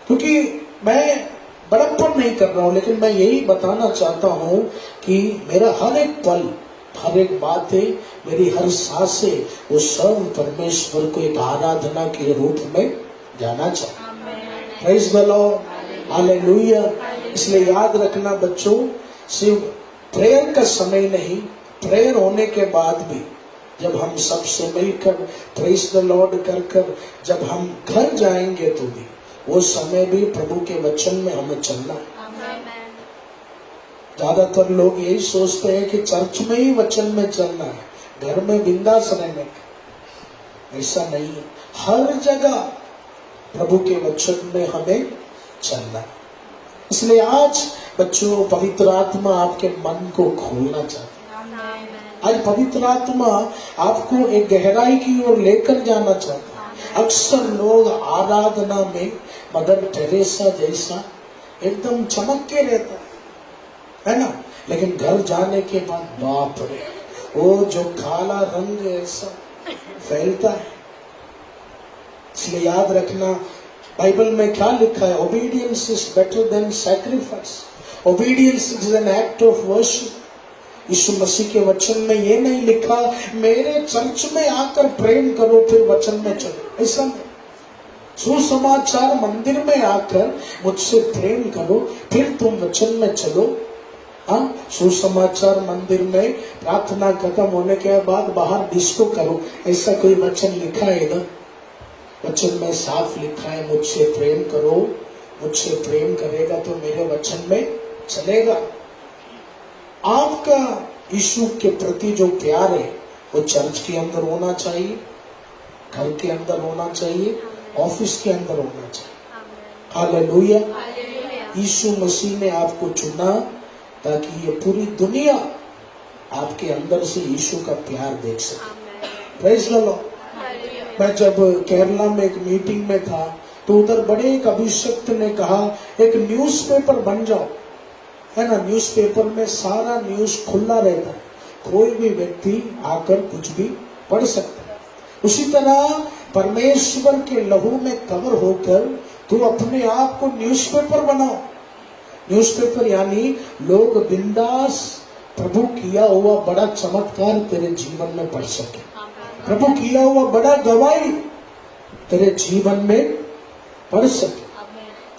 क्योंकि मैं बड़प्पन नहीं कर रहा हूँ, लेकिन मैं यही बताना चाहता हूँ कि मेरा हर एक पल, हर एक बातें, मेरी हर सांसें, वो सब परमेश्वर को एक आराधना के रूप में जाना चाहिए। Praise the lord, hallelujah. इसलिए याद रखना बच्चों, सिर्फ प्रेयर का समय नहीं, प्रेयर होने के बाद भी जब हम सबसे मिलकर प्रेज द लॉर्ड कर जब हम घर जाएंगे, तो भी वो समय भी प्रभु के वचन में हमें चलना है। ज्यादातर लोग यही सोचते हैं कि चर्च में ही वचन में चलना है, घर में बिंदास रहने का। ऐसा नहीं है, हर जगह प्रभु के वचन में हमें चलना है। इसलिए आज बच्चों, पवित्र आत्मा आपके मन को खोलना चाहता है। आज पवित्र आत्मा आपको एक गहराई की ओर लेकर जाना चाहता है। अक्सर लोग आराधना में मदर टेरेसा जैसा एकदम चमक के रहता है ना, लेकिन घर जाने के बाद बाप रे, वो जो काला रंग ऐसा फैलता है। इसलिए याद रखना, बाइबल में क्या लिखा है? Obedience is better than sacrifice. Obedience is an act of worship. Yeshu Masih के वचन में ये नहीं लिखा मेरे चर्च में आकर प्रेम करो फिर वचन में चलो, ऐसा नहीं। सुसमाचार मंदिर में आकर मुझसे प्रेम करो फिर तुम वचन में चलो। हाँ, सुसमाचार मंदिर में प्रार्थना खत्म होने के बाद बाहर डिस्को करो, ऐसा कोई वचन लिखा है इधर? वचन में साफ लिखा है मुझसे प्रेम करो, मुझसे प्रेम करेगा तो मेरे वचन में चलेगा। आपका यीशु के प्रति जो प्यार है वो चर्च के अंदर होना चाहिए, घर के अंदर होना चाहिए, ऑफिस के अंदर होना चाहिए। हालेलुया। यीशु मसीह ने आपको चुना ताकि ये पूरी दुनिया आपके अंदर से यीशु का प्यार देख सके। Praise the Lord. मैं जब केरला में एक मीटिंग में था तो उधर बड़े एक अभिषक्त ने कहा एक न्यूज़पेपर बन जाओ, है ना। न्यूज़पेपर में सारा न्यूज़ खुला रहता है, कोई भी व्यक्ति आकर कुछ भी पढ़ सकता है। उसी तरह परमेश्वर के लहू में कवर होकर तू अपने आप को न्यूज़पेपर बनाओ। न्यूज़पेपर यानी लोग बिंदास प्रभु किया हुआ बड़ा चमत्कार तेरे जीवन में पढ़ सके, प्रभु किया हुआ बड़ा गवाही तेरे जीवन में पढ़ सके।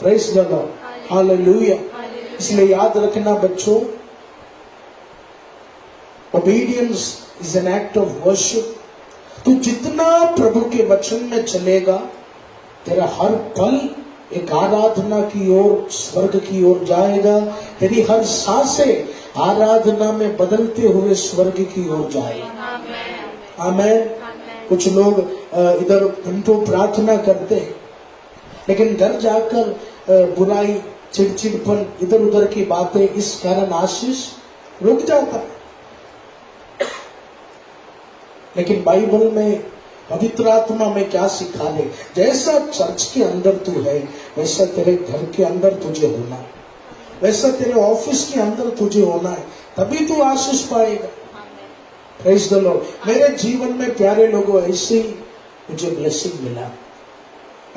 Praise the lord. हालेलुया। इसलिए याद रखना बच्चों, obedience is an act of worship. तू जितना प्रभु के वचन में चलेगा तेरा हर पल एक आराधना की ओर, स्वर्ग की ओर जाएगा। तेरी हर सांसें आराधना में बदलते हुए स्वर्ग की ओर जाएगा। आमीन। कुछ लोग इधर घंटों प्रार्थना करते हैं लेकिन घर जाकर बुराई, चिड़चिड़पन, इधर उधर की बातें, इस कारण आशीष रुक जाता है। लेकिन बाइबल में पवित्र आत्मा में क्या सिखा है? जैसा चर्च के अंदर तू है वैसा तेरे घर के अंदर तुझे होना है, वैसा तेरे ऑफिस के अंदर तुझे होना है, तभी तू आशीष पाएगा। Praise the Lord. मेरे जीवन में प्यारे लोगों ऐसे ही मुझे ब्लेसिंग मिला,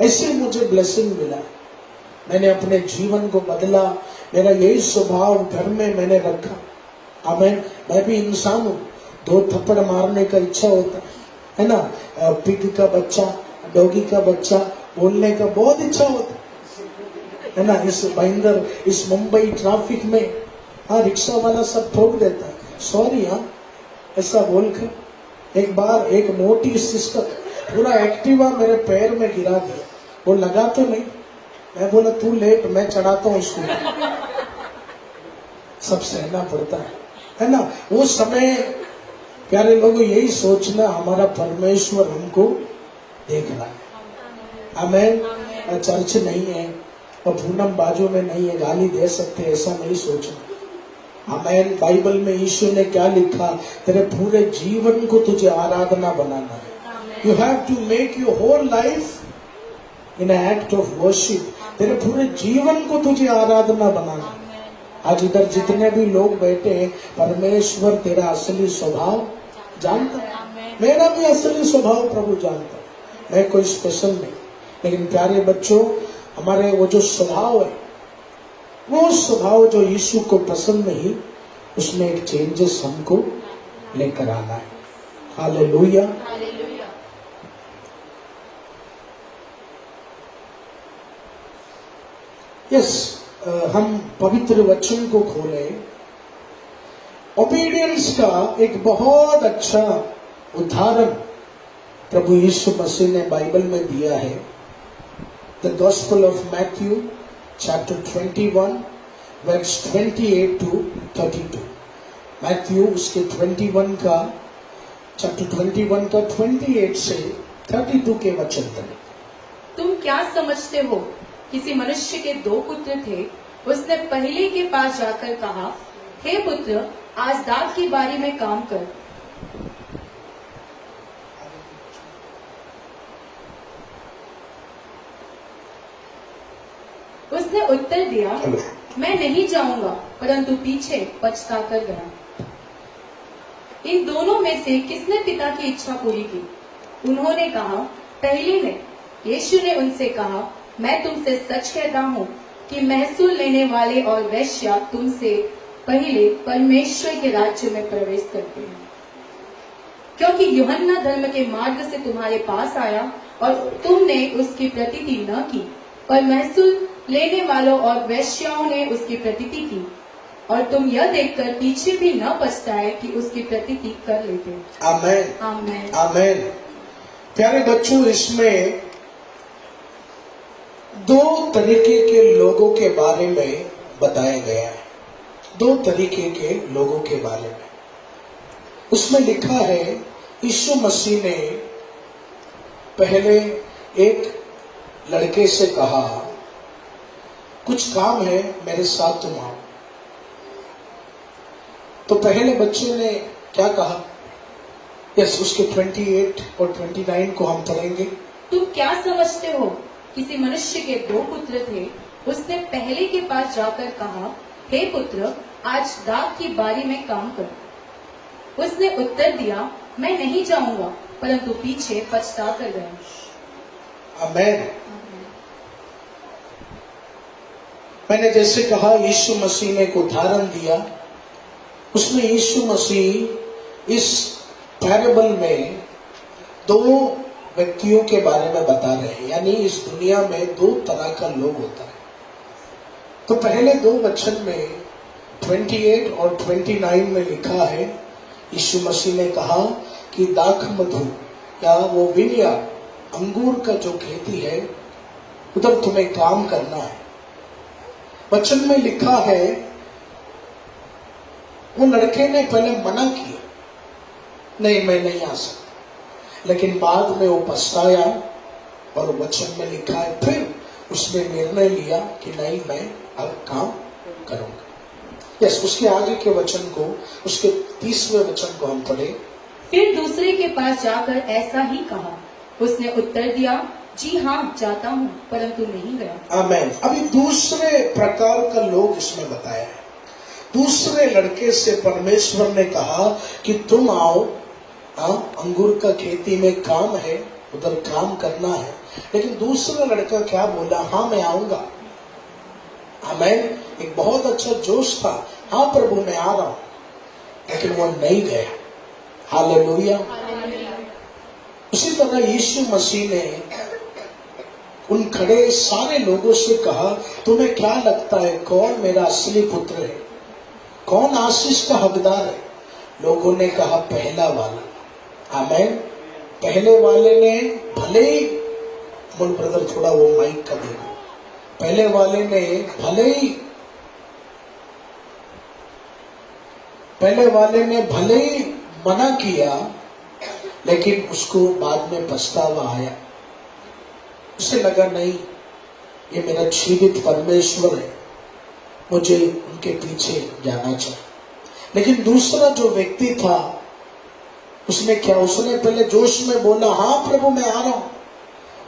ऐसे मुझे ब्लेसिंग मिला। मैंने अपने जीवन को बदला, मेरा यही स्वभाव घर में मैंने रखा। आमीन। मैं भी इंसान हूँ, दो थप्पड़ मारने का इच्छा होता है ना। पिग का बच्चा, डॉगी का बच्चा बोलने का बहुत इच्छा होता है ना। इस भाईंदर, इस मुंबई ट्रैफिक में हाँ रिक्शा वाला सब ठोक देता है, सॉरी हाँ ऐसा बोलकर। एक बार एक मोटी सिस्टर पूरा एक्टिवा मेरे पैर में गिरा दिया, वो लगा तो नहीं। मैं बोला तू लेट, मैं चढ़ाता हूँ इसको। सब सहना पड़ता है ना। वो समय प्यारे लोगों यही सोचना हमारा परमेश्वर हमको देख रहा है। आमीन। चर्च नहीं है और पूनम बाजू में नहीं है, गाली दे सकते, ऐसा नहीं सोचना। आमीन। बाइबल में यीशु ने क्या लिखा? तेरे पूरे जीवन को तुझे आराधना बनाना है। You have to make your whole life in an act of worship. तेरे पूरे जीवन को तुझे आराधना बनाना है। आज इधर जितने भी लोग बैठे हैं, परमेश्वर तेरा असली स्वभाव जानता है। मेरा भी असली स्वभाव प्रभु जानता है, मैं कोई स्पेशल नहीं। लेकिन प्यारे बच्चों, हमारे वो जो स्वभाव है, वो स्वभाव जो यीशु को पसंद नहीं, उसमें एक चेंजेस हमको लेकर आना है। हालेलुया। यस, हम पवित्र वचन को खोलें। ओबीडियंस का एक बहुत अच्छा उदाहरण प्रभु यीशु मसीह ने बाइबल में दिया है। The gospel of Matthew chapter 21 verse 28 to 32। Matthew उसके 21 का चैप्टर 21 का 28 से 32 के वचन तक। तुम क्या समझते हो? किसी मनुष्य के दो पुत्र थे। उसने पहले के पास जाकर कहा, हे पुत्र, आज दाख की बारी में काम कर। उसने उत्तर दिया, मैं नहीं जाऊंगा, परंतु पीछे पछता कर गया। इन दोनों में से किसने पिता की इच्छा पूरी की? उन्होंने कहा, पहले ने। यीशु ने उनसे कहा, मैं तुमसे सच कहता हूँ कि महसूल लेने वाले और वैश्या तुमसे पहले परमेश्वर के राज्य में प्रवेश करते हैं। क्योंकि यूहन्ना धर्म के मार्ग से तुम्हारे पास आया और तुमने उसकी प्रतीति न की, पर महसूल लेने वालों और वैश्याओं ने उसकी प्रतीति की, और तुम यह देखकर पीछे भी न पछताए कि उसकी प्रतीति कर लेते। आमेन, आमेन, आमेन। प्यारे बच्चों, इसमें दो तरीके के लोगों के बारे में बताया गया है। दो तरीके के लोगों के बारे में उसमें लिखा है, यीशु मसीह ने पहले एक लड़के से कहा, कुछ काम है मेरे साथ तुम आओ। तो पहले बच्चे ने क्या कहा? यस, उसके 28 और 29 को हम पढ़ेंगे। तुम क्या समझते हो? किसी मनुष्य के दो पुत्र थे। उसने पहले के पास जाकर कहा, हे पुत्र, आज दाख की बारी में काम कर। उसने उत्तर दिया, मैं नहीं जाऊंगा, परंतु पीछे पछता कर गया। आमेन। मैंने जैसे कहा, यीशु मसीह ने एक उदाहरण दिया। उसमें यीशु मसीह इस पैराबल में दो व्यक्तियों के बारे में बता रहे हैं, यानी इस दुनिया में दो तरह का लोग होता है। तो पहले दो वचन में 28 और 29 में लिखा है, यीशु मसीह ने कहा कि दाख मधु या वो विनिया अंगूर का जो खेती है, उधर तुम्हें काम करना है। वचन में लिखा है, वो लड़के ने पहले मना किया, नहीं मैं नहीं आ सकता, लेकिन बाद में वो पछताया और वचन में लिखा है फिर उसने निर्णय लिया कि नहीं मैं अब काम करूंगा। यस, उसके आगे के वचन को, उसके 30वें वचन को हम पढ़े। फिर दूसरे के पास जाकर ऐसा ही कहा। उसने उत्तर दिया, जी हाँ जाता हूँ, परंतु नहीं गया। आमेन। अभी दूसरे प्रकार का लोग इसमें बताया है। दूसरे लड़के से परमेश्वर ने कहा कि तुम आओ, अंगूर का खेती में काम है, उधर काम करना है। लेकिन दूसरा लड़का क्या बोला? हाँ मैं आऊंगा। आमेन। एक बहुत अच्छा जोश था, हाँ प्रभु मैं आ रहा हूं, लेकिन वो नहीं गया। हालेलुया। उसी तरह यीशु मसीह ने उन खड़े सारे लोगों से कहा, तुम्हें क्या लगता है कौन मेरा असली पुत्र है, कौन आशीष का हकदार है? लोगों ने कहा पहला वाला। आमेन। पहले वाले ने भले ही, बोल ब्रदर थोड़ा वो माइक का देखो, पहले वाले ने भले ही मना किया, लेकिन उसको बाद में पछतावा आया। उसे लगा नहीं, ये मेरा जीवित परमेश्वर है, मुझे उनके पीछे जाना चाहिए। लेकिन दूसरा जो व्यक्ति था, उसने क्या, उसने पहले जोश में बोला हाँ प्रभु मैं आ रहा हूं,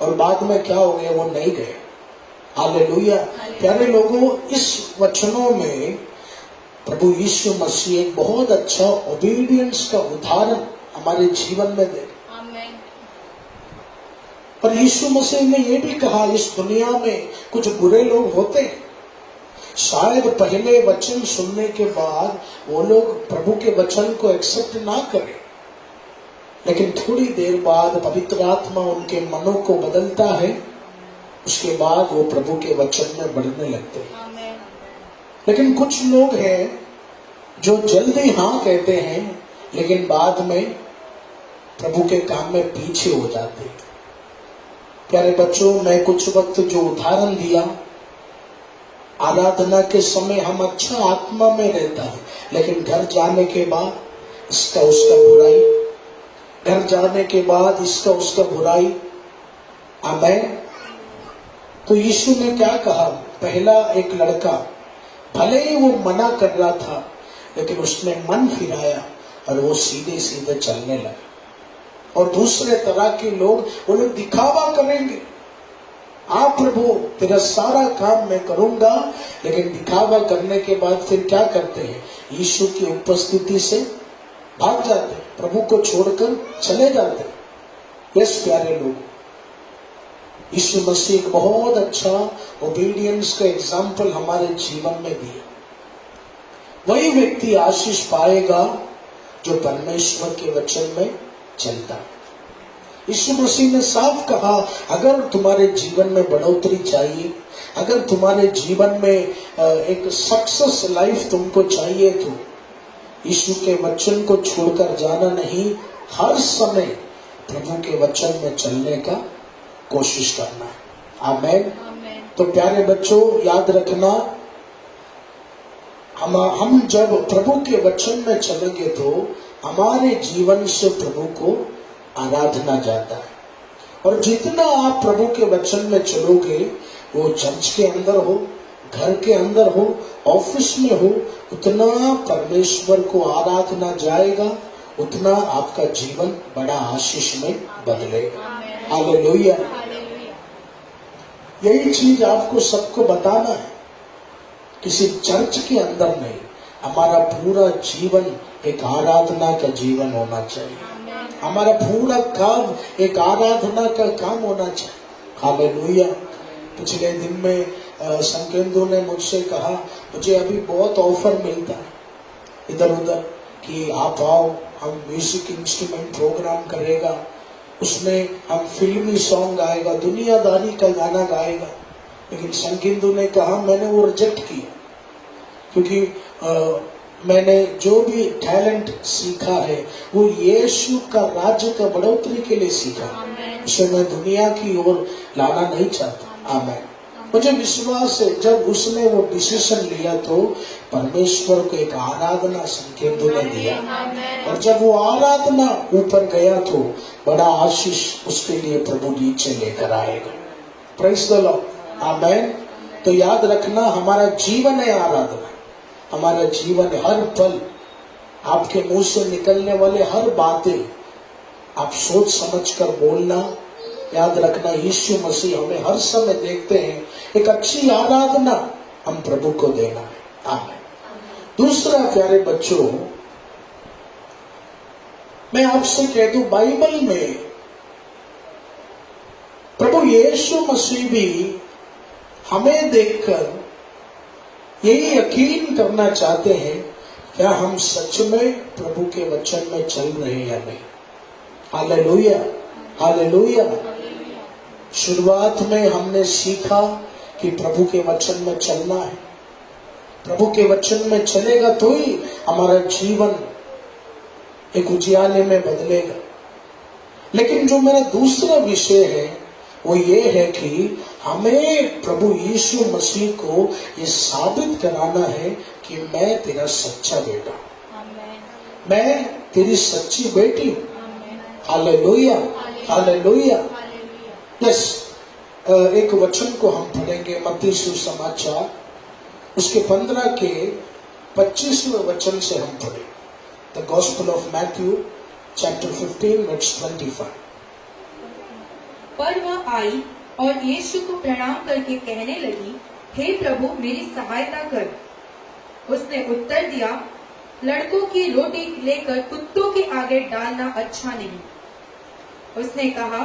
और बाद में क्या हो गया? वो नहीं गए। हालेलुया। प्यारे लोगों, इस वचनों में प्रभु यीशु मसीह एक बहुत अच्छा ओबीडियंस का उदाहरण हमारे जीवन में दे। और यीशु मसीह ने यह भी कहा, इस दुनिया में कुछ बुरे लोग होते हैं। शायद पहले वचन सुनने के बाद वो लोग प्रभु के वचन को एक्सेप्ट ना करें, लेकिन थोड़ी देर बाद पवित्र आत्मा उनके मनों को बदलता है, उसके बाद वो प्रभु के वचन में बढ़ने लगते हैं। लेकिन कुछ लोग हैं जो जल्दी हाँ कहते हैं, लेकिन बाद में प्रभु के काम में पीछे हो जाते हैं। प्यारे बच्चों, मैं कुछ वक्त जो उदाहरण दिया, आराधना के समय हम अच्छा आत्मा में रहता है, लेकिन घर जाने के बाद इसका उसका बुराई, घर जाने के बाद इसका उसका बुराई। आमेन। तो यीशु ने क्या कहा? पहला एक लड़का, भले ही वो मना कर रहा था, लेकिन उसने मन फिराया और वो सीधे सीधे चलने लगा। और दूसरे तरह के लोग, वो लोग दिखावा करेंगे, हाँ प्रभु तेरा सारा काम मैं करूंगा, लेकिन दिखावा करने के बाद फिर क्या करते हैं? यीशु की उपस्थिति से भाग जाते हैं, प्रभु को छोड़कर चले जाते हैं। यस प्यारे लोग, यीशु मसीह एक बहुत अच्छा ओबीडियंस का एग्जाम्पल हमारे जीवन में दिया। वही व्यक्ति आशीष पाएगा जो परमेश्वर के वचन में चलता है। यीशु मसीह ने साफ कहा, अगर तुम्हारे जीवन में बढ़ोतरी चाहिए, अगर तुम्हारे जीवन में एक सक्सेस लाइफ तुमको चाहिए, तो यीशु के वचन को छोड़कर जाना नहीं, हर समय प्रभु के वचन में चलने का कोशिश करना है। आमेन। तो प्यारे बच्चों, याद रखना, हम जब प्रभु के वचन में चलेंगे तो हमारे जीवन से प्रभु को आराधना जाता है। और जितना आप प्रभु के वचन में चलोगे, वो चर्च के अंदर हो, घर के अंदर हो, ऑफिस में हो, उतना परमेश्वर को आराधना जाएगा, उतना आपका जीवन बड़ा आशीष में बदलेगा। हालेलुया। यही चीज आपको सबको बताना है। किसी चर्च के अंदर नहीं, हमारा पूरा जीवन एक आराधना का जीवन होना चाहिए। हमारा पूरा काम एक आराधना का काम होना चाहिए। हालेलुया। पिछले दिन में संकेंदु ने मुझसे कहा, मुझे अभी बहुत ऑफर मिलता है इधर उधर कि आप आओ, हम म्यूजिक इंस्ट्रूमेंट प्रोग्राम करेगा, उसमें हम फिल्मी सॉन्ग गाएगा, दुनियादारी का गाना गाएगा। लेकिन संकेंदु ने कहा, मैंने वो रिजेक्ट किया, क्योंकि मैंने जो भी टैलेंट सीखा है वो यीशु का राज्य का बढ़ोतरी के लिए सीखा, उसे मैं दुनिया की ओर लाना नहीं चाहता। आमेन। मुझे विश्वास है, जब उसने वो डिसीजन लिया तो परमेश्वर को एक आराधना संकेंदु ने दिया, और जब वो आराधना ऊपर गया तो बड़ा आशीष उसके लिए प्रभु नीचे लेकर आएगा। Praise the Lord. आमेन। तो याद रखना, हमारा जीवन है आराधना, हमारा जीवन हर पल, आपके मुंह से निकलने वाले हर बातें आप सोच समझ कर बोलना। याद रखना, यीशु मसीह हमें हर समय देखते हैं, एक अच्छी आराधना हम प्रभु को देना है। आमीन। दूसरा, प्यारे बच्चों, मैं आपसे कह दूं, बाइबल में प्रभु यीशु मसीह भी हमें देखकर यही यकीन करना चाहते हैं, क्या हम सच में प्रभु के वचन में चल रहे हैं या नहीं। Hallelujah, hallelujah. शुरुआत में हमने सीखा कि प्रभु के वचन में चलना है। प्रभु के वचन में चलेगा तो ही हमारा जीवन एक उजियाले में बदलेगा। लेकिन जो मेरा दूसरा विषय है वो ये है कि हमें प्रभु यीशु मसीह को ये साबित कराना है कि मैं तेरा सच्चा बेटा, मैं तेरी सच्ची बेटी हूँ। Hallelujah, hallelujah. यस, एक वचन को हम पढ़ेंगे, मत्ती सुसमाचार उसके 15 के 25वें वचन से हम पढ़ें। The gospel of Matthew chapter 15 verse 25। पर वह आई और यीशु को प्रणाम करके कहने लगी, हे प्रभु, मेरी सहायता कर। उसने उत्तर दिया, लड़कों की रोटी लेकर कुत्तों के आगे डालना अच्छा नहीं। उसने कहा,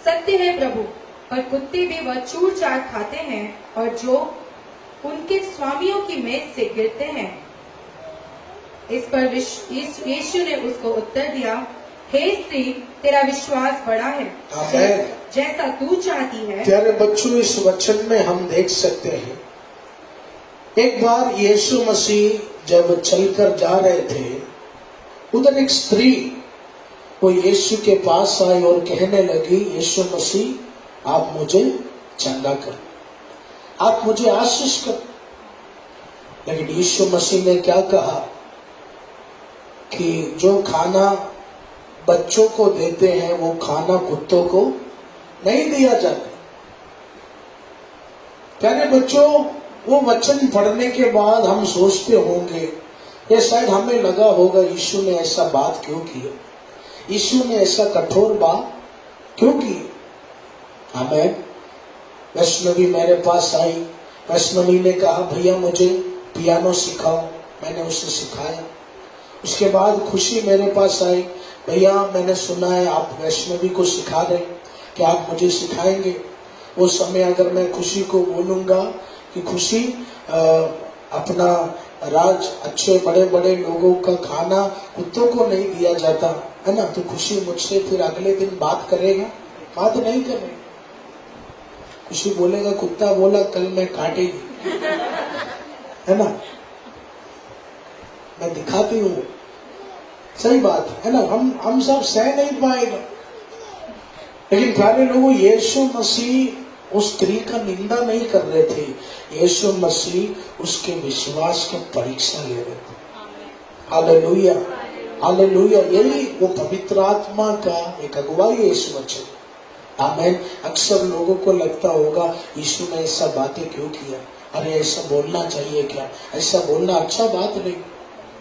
सत्य है प्रभु, पर कुत्ते भी वह चूर चाट खाते हैं और जो उनके स्वामियों की मेज से गिरते हैं। इस पर यीशु ने उसको उत्तर दिया, हे स्त्री, तेरा विश्वास बड़ा है, जैसा तू चाहती है। प्यारे बच्चों, इस वचन में हम देख सकते हैं, एक बार यीशु मसीह जब चलकर जा रहे थे, उधर एक स्त्री वो यीशु के पास आई और कहने लगी, यीशु मसीह, आप मुझे चंगा कर, आप मुझे आशीष कर। लेकिन यीशु मसीह ने क्या कहा कि जो खाना बच्चों को देते हैं वो खाना कुत्तों को नहीं दिया जाता। प्यारे बच्चों, वो वचन पढ़ने के बाद हम सोचते होंगे, या शायद हमें लगा होगा, यीशु ने ऐसा बात क्यों किया, यीशु ने ऐसा कठोर बात क्यों की। हमें वैष्णवी मेरे पास आई, वैष्णवी ने कहा, भैया मुझे पियानो सिखाओ। मैंने उसे सिखाया। उसके बाद खुशी मेरे पास आई, भैया मैंने सुना है आप वैष्णवी को सिखा रहे, क्या आप मुझे सिखाएंगे। वो समय अगर मैं खुशी को बोलूंगा कि खुशी अपना राज अच्छे बड़े बड़े लोगों का खाना कुत्तों को नहीं दिया जाता है ना, तो खुशी मुझसे फिर अगले दिन बात करेगा? बात नहीं करेगा। खुशी बोलेगा कुत्ता बोला कल मैं काटेगी, है ना, मैं दिखाती हूँ। सही बात है ना, हम सब सह नहीं पाएगा। लेकिन प्यारे लोगों, यीशु मसीह उस स्त्री का निंदा नहीं कर रहे थे, यीशु मसीह उसके विश्वास की परीक्षा ले रहे थे। Hallelujah, hallelujah. यही वो पवित्र आत्मा का एक अगुवाई है इस वचन। आमीन। अक्सर लोगों को लगता होगा यीशु ने ऐसा बातें क्यों किया, अरे ऐसा बोलना चाहिए क्या, ऐसा बोलना अच्छा बात नहीं।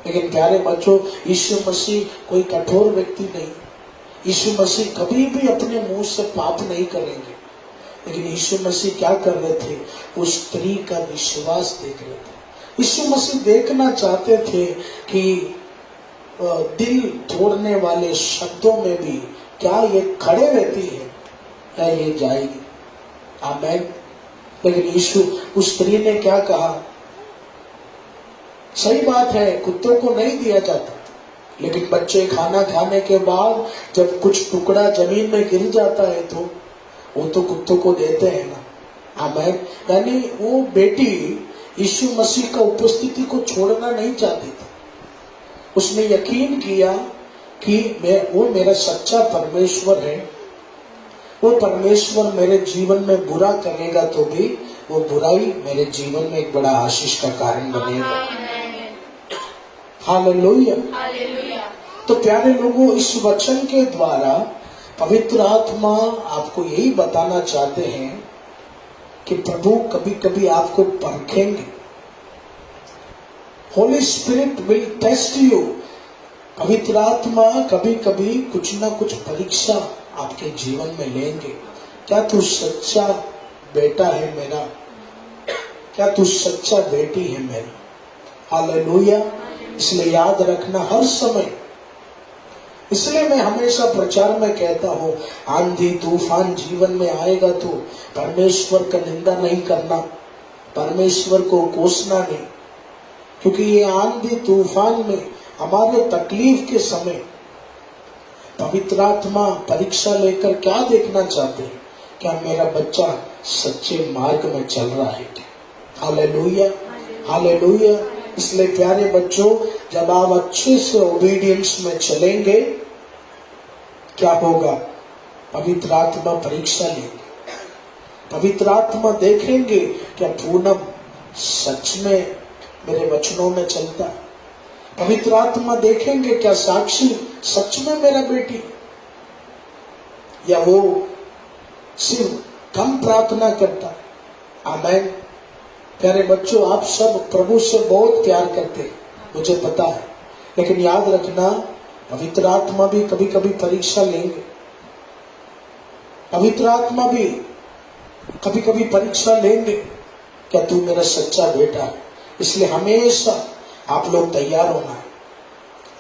लेकिन प्यारे बच्चों, यीशु मसीह कोई कठोर व्यक्ति नहीं। यीशु मसीह कभी भी अपने मुंह से पाप नहीं करेंगे। लेकिन यीशु मसीह क्या कर रहे थे, उस स्त्री का विश्वास देख रहे थे। यीशु मसीह देखना चाहते थे कि दिल तोड़ने वाले शब्दों में भी क्या ये खड़े रहती है या ये जाएगी। आमीन। लेकिन यीशु, उस स्त्री ने क्या कहा? सही बात है, कुत्तों को नहीं दिया जाता, लेकिन बच्चे खाना खाने के बाद जब कुछ टुकड़ा जमीन में गिर जाता है तो वो तो कुत्तों को देते हैं ना। आमीन। यानी वो बेटी यीशु मसीह का उपस्थिति को छोड़ना नहीं चाहती थी। उसने यकीन किया कि वो मेरा सच्चा परमेश्वर है, वो परमेश्वर मेरे जीवन में बुरा करेगा तो भी वो बुराई मेरे जीवन में एक बड़ा आशीष का कारण बनेगा। हालेलुया। तो प्यारे लोगों, इस वचन के द्वारा पवित्र आत्मा आपको यही बताना चाहते हैं कि प्रभु कभी कभी आपको परखेंगे। Holy Spirit will test you. पवित्र आत्मा कभी कभी कुछ ना कुछ परीक्षा आपके जीवन में लेंगे। क्या तू सच्चा बेटा है मेरा? क्या तू सच्चा बेटी है मेरी? हालेलुया। इसलिए याद रखना हर समय। इसलिए मैं हमेशा प्रचार में कहता हूँ, आंधी तूफान जीवन में आएगा तो परमेश्वर का निंदा नहीं करना, परमेश्वर को कोसना नहीं। क्योंकि ये आंधी तूफान में हमारे तकलीफ के समय पवित्र आत्मा परीक्षा लेकर क्या देखना चाहते हैं? क्या मेरा बच्चा सच्चे मार्ग में चल रहा है क्या? Hallelujah, hallelujah. इसलिए प्यारे बच्चों, जब आप अच्छे से ओबीडियंस में चलेंगे, क्या होगा? पवित्र आत्मा परीक्षा लेंगे। पवित्र आत्मा देखेंगे क्या पूनम सच में मेरे वचनों में चलता है। पवित्र आत्मा देखेंगे क्या साक्षी सच में मेरा बेटी, या वो सिर्फ कम प्रार्थना करता है। आमीन। प्यारे बच्चों, आप सब प्रभु से बहुत प्यार करते हैं, मुझे पता है। लेकिन याद रखना, पवित्र आत्मा भी कभी कभी परीक्षा लेंगे। पवित्र आत्मा भी कभी कभी परीक्षा लेंगे, क्या तू मेरा सच्चा बेटा है? इसलिए हमेशा आप लोग तैयार होना है।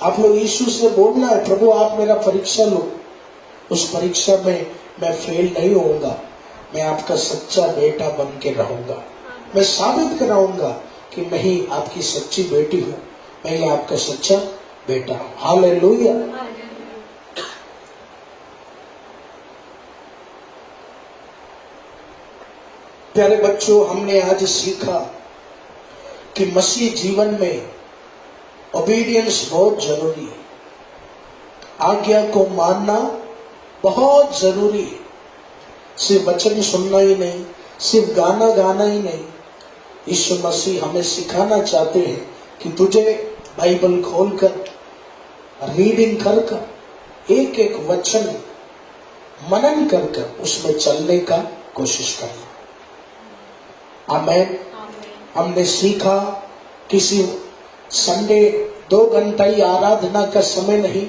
आप लोग यीशु से बोलना है, प्रभु आप मेरा परीक्षा लो। उस परीक्षा में मैं फेल नहीं होऊंगा, मैं आपका सच्चा बेटा बन के रहूंगा। मैं साबित कराऊंगा कि मैं ही आपकी सच्ची बेटी हूँ, मैं ही आपका सच्चा बेटा हूँ। हालेलुया। प्यारे बच्चों, हमने आज सीखा कि मसीह जीवन में ओबीडियंस बहुत जरूरी है। आज्ञा को मानना बहुत जरूरी है। सिर्फ वचन सुनना ही नहीं, सिर्फ गाना गाना ही नहीं। यीशु मसीह हमें सिखाना चाहते हैं कि तुझे बाइबल खोलकर रीडिंग कर कर एक एक वचन मनन कर कर उसमें चलने का कोशिश करना। आमीन। हमने सीखा किसी संडे 2 घंटा ही आराधना का समय नहीं,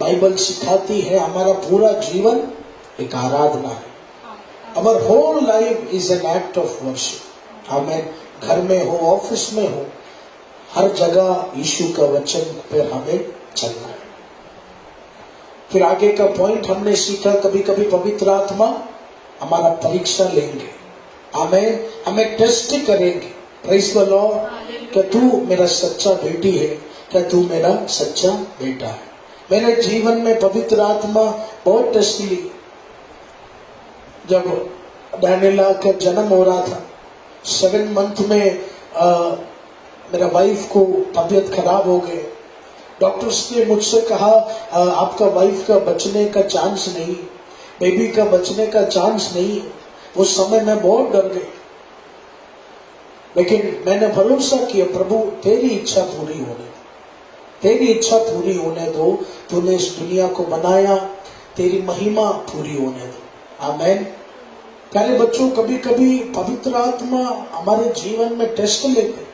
बाइबल सिखाती है हमारा पूरा जीवन एक आराधना है। Our whole life is an act of worship। आमीन। घर में हो, ऑफिस में हो, हर जगह यीशु का वचन पर हमें चलना है। फिर आगे का पॉइंट हमने सीखा, कभी कभी पवित्र आत्मा हमारा परीक्षा लेंगे, हमें टेस्ट करेंगे। Praise the Lord. क्या तू मेरा सच्चा बेटी है, क्या तू मेरा सच्चा बेटा है? मेरे जीवन में पवित्र आत्मा बहुत टेस्ट ली। जब डैनियला का जन्म हो रहा था, 7 मंथ में मेरा वाइफ को तबीयत खराब हो गई। डॉक्टर्स ने मुझसे कहा आपका वाइफ का बचने का चांस नहीं, बेबी का बचने का चांस नहीं। उस समय मैं बहुत डर गई, लेकिन मैंने भरोसा किया, प्रभु तेरी इच्छा पूरी होने दो, तेरी इच्छा पूरी होने दो। तूने इस दुनिया को बनाया, तेरी महिमा पूरी होने दो। आमीन। प्यारे बच्चों, कभी कभी पवित्र आत्मा हमारे जीवन में टेस्ट लेते।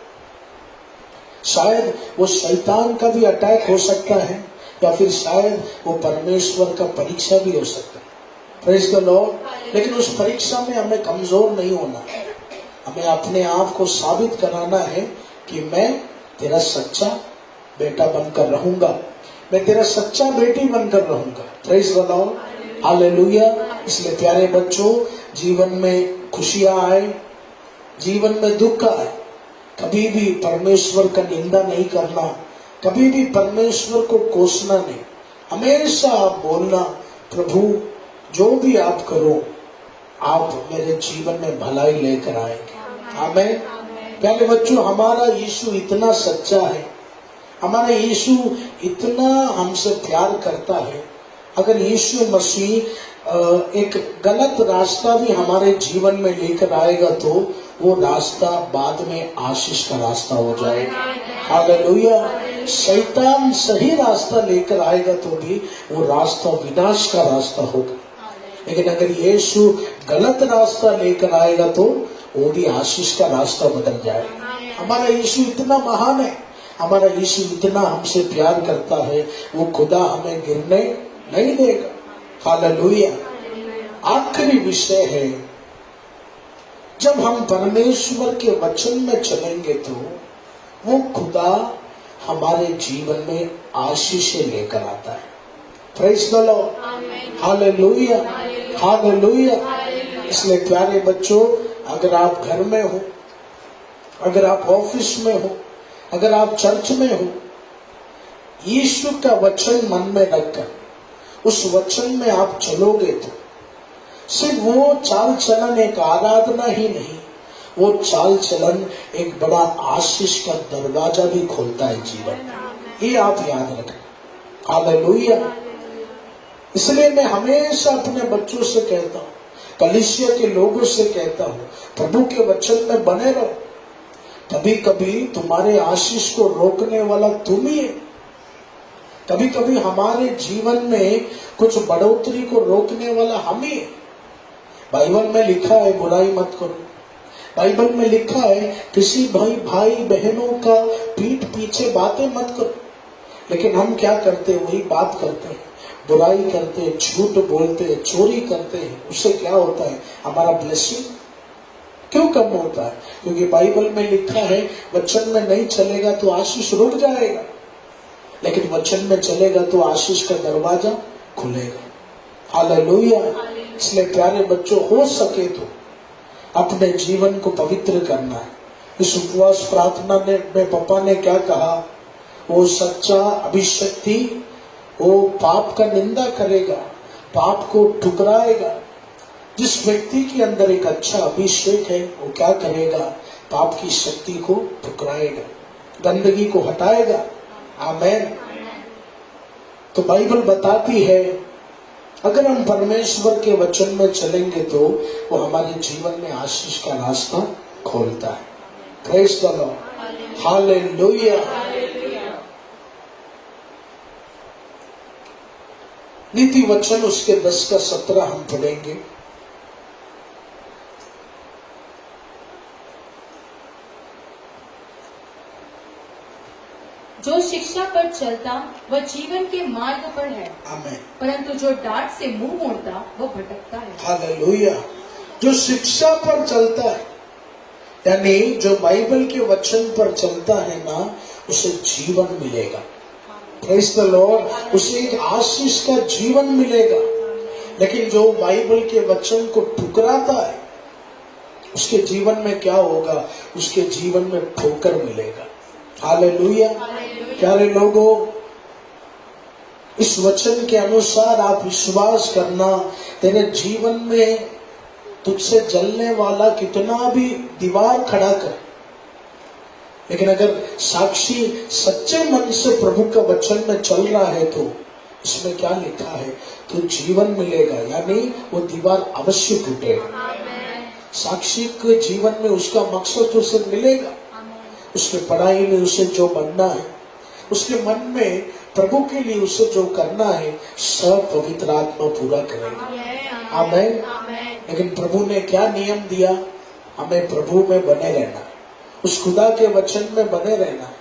शायद वो शैतान का भी अटैक हो सकता है, या फिर शायद वो परमेश्वर का परीक्षा भी हो सकता है। Praise the Lord. लेकिन उस परीक्षा में हमें कमजोर नहीं होना, हमें अपने आप को साबित कराना है कि मैं तेरा सच्चा बेटा बनकर रहूंगा, मैं तेरा सच्चा बेटी बनकर रहूंगा। Praise the lord. हालेलुया। इसलिए प्यारे बच्चों, जीवन में खुशियां आए, जीवन में दुख आए, कभी भी परमेश्वर का निंदा नहीं करना, कभी भी परमेश्वर को कोसना नहीं। हमेशा आप बोलना, प्रभु जो भी आप करो, आप मेरे जीवन में भलाई लेकर आएंगे। आमीन। प्यारे बच्चों, हमारा यीशु इतना सच्चा है, हमारा यीशु इतना हमसे प्यार करता है। अगर यीशु मसीह एक गलत रास्ता भी हमारे जीवन में लेकर आएगा, तो वो रास्ता बाद में आशीष का रास्ता हो जाएगा। हालेलुया। शैतान सही रास्ता लेकर आएगा तो भी वो रास्ता विनाश का रास्ता होगा, लेकिन अगर यीशु गलत रास्ता लेकर आएगा तो वो भी आशीष का रास्ता बदल जाएगा। हमारा यीशु इतना महान है, हमारा यीशु इतना हमसे प्यार करता है, वो खुदा हमें गिरने नहीं देगा। हालेलुया। आखिरी विषय है, जब हम परमेश्वर के वचन में चलेंगे तो वो खुदा हमारे जीवन में आशीषें लेकर आता है। Praise the lord. Hallelujah. Hallelujah. इसलिए प्यारे बच्चों, अगर आप घर में हो, अगर आप ऑफिस में हो, अगर आप चर्च में हो, यीशु का वचन मन में रखकर उस वचन में आप चलोगे तो सिर्फ वो चाल चलन एक आराधना ही नहीं, वो चाल चलन एक बड़ा आशीष का दरवाजा भी खोलता है जीवन में। ये आप याद रखना। हालेलुया। इसलिए मैं हमेशा अपने बच्चों से कहता हूँ, कलीसिया के लोगों से कहता हूँ, प्रभु के वचन में बने रहो। कभी कभी तुम्हारे आशीष को रोकने वाला तुम ही है। कभी कभी हमारे जीवन में कुछ बढ़ोतरी को रोकने वाला हम ही है। बाइबल में लिखा है बुराई मत करो, बाइबल में लिखा है किसी भाई बहनों का पीठ पीछे बातें मत करो। लेकिन हम क्या करते हैं, वही बात करते हैं, बुराई करते हैं, झूठ बोलते हैं, चोरी करते हैं। उससे क्या होता है, हमारा ब्लेसिंग क्यों कम होता है? क्योंकि बाइबल में लिखा है वचन में नहीं चलेगा तो आशीष रुक जाएगा, लेकिन वचन में चलेगा तो आशीष का दरवाजा खुलेगा। हालेलुया। इसलिए प्यारे बच्चों, हो सके तो अपने जीवन को पवित्र करना है। इस उपवास प्रार्थना में पापा ने क्या कहा, वो सच्चा अभिषक्ति वो पाप का निंदा करेगा, पाप को ठुकराएगा। जिस व्यक्ति के अंदर एक अच्छा अभिषेक है, वो क्या करेगा, पाप की शक्ति को ठुकराएगा, गंदगी को हटाएगा। आमीन। तो बाइबल बताती है अगर हम परमेश्वर के वचन में चलेंगे तो वो हमारे जीवन में आशीष का रास्ता खोलता है। Praise the lord. हालेलुया। नीति वचन उसके 10 का 17 हम पढ़ेंगे। जो शिक्षा पर चलता वह जीवन के मार्ग पर है, आमीन। परंतु जो डांट से मुंह मोड़ता वह भटकता है। हालेलुया। जो शिक्षा पर चलता है, यानी जो बाइबल के वचन पर चलता है ना, उसे जीवन मिलेगा। Praise the Lord. उसे एक आशीष का जीवन मिलेगा। लेकिन जो बाइबल के वचन को ठुकराता है उसके जीवन में क्या होगा? उसके जीवन में ठोकर मिलेगा। हालेलुया। प्यारे लोगों, इस वचन के अनुसार आप विश्वास करना, तेरे जीवन में तुझसे जलने वाला कितना भी दीवार खड़ा कर, लेकिन अगर साक्षी सच्चे मन से प्रभु का वचन में चल रहा है तो इसमें क्या लिखा है? तो जीवन मिलेगा, यानी वो दीवार अवश्य टूटेगा। साक्षी के जीवन में उसका मकसद उसे मिलेगा, उसके पढ़ाई में उसे जो बनना है, उसके मन में प्रभु के लिए उसे जो करना है, सब पवित्र आत्मा पूरा करेगा। आमेन। लेकिन प्रभु ने क्या नियम दिया? हमें प्रभु में बने रहना है, उस खुदा के वचन में बने रहना है,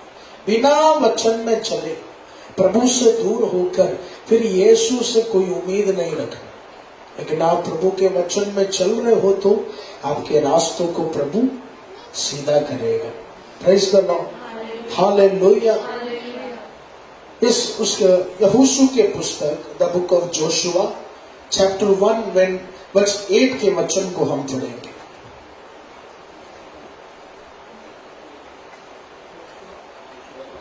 बिना वचन में चले, प्रभु से दूर होकर फिर यीशु से कोई उम्मीद नहीं रखना। लेकिन आप प्रभु के वचन में चल रहे हो तो आपके रास्तों को प्रभु सीधा करेगा। Praise the lord. हालेलुया। उस यहोशू के पुस्तक the book of Joshua chapter 1 verse 8 के वचन को हम पढ़ेंगे।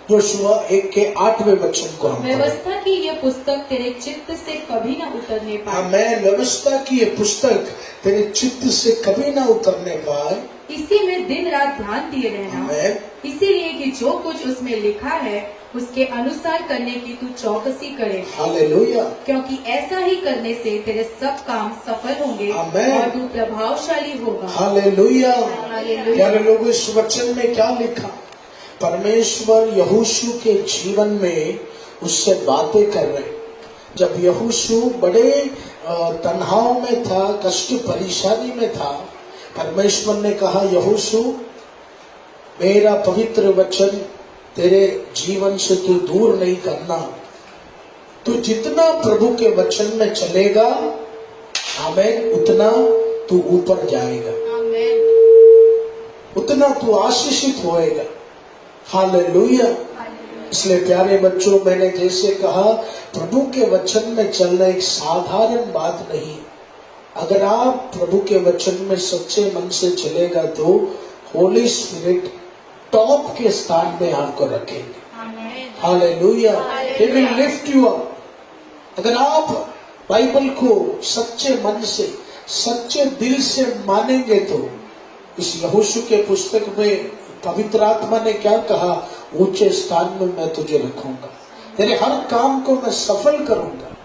जोशुआ 1 के 8वें वचन को हम व्यवस्था की यह पुस्तक तेरे चित्त से कभी न उतरने पाए। आमेन। व्यवस्था की यह पुस्तक तेरे चित्त से कभी न उतरने पाए। इसी में दिन रात ध्यान दिए रहना, आमेन। इसीलिए कि जो कुछ उसमें लिखा है उसके अनुसार करने की तू चौकसी करे। हालेलुया। क्योंकि ऐसा ही करने से तेरे सब काम सफल होंगे आमेन। और तू प्रभावशाली होगा। हालेलुया। हालेलुया। प्यारे लोगों, इस वचन में क्या लिखा? परमेश्वर यहोशू के जीवन में उससे बातें कर रहे। जब यहोशू बड़े तनाव में था, कष्ट परेशानी में था, परमेश्वर ने कहा, यहोशू, मेरा पवित्र वचन तेरे जीवन से तू दूर नहीं करना। तू जितना प्रभु के वचन में चलेगा, आमेन, उतना तू ऊपर जाएगा, उतना तू आशीषित होएगा। हालेलुया। इसलिए प्यारे बच्चों, मैंने जैसे कहा, प्रभु के वचन में चलना एक साधारण बात नहीं। अगर आप प्रभु के वचन में सच्चे मन से चलेगा तो होली स्पिरिट टॉप के स्थान में आपको रखेंगे। Hallelujah. He will lift you up। अगर आप बाइबल को सच्चे मन से, सच्चे दिल से मानेंगे तो इस यहोशू के पुस्तक में पवित्र आत्मा ने क्या कहा? ऊंचे स्थान में मैं तुझे रखूंगा, तेरे हर काम को मैं सफल करूंगा।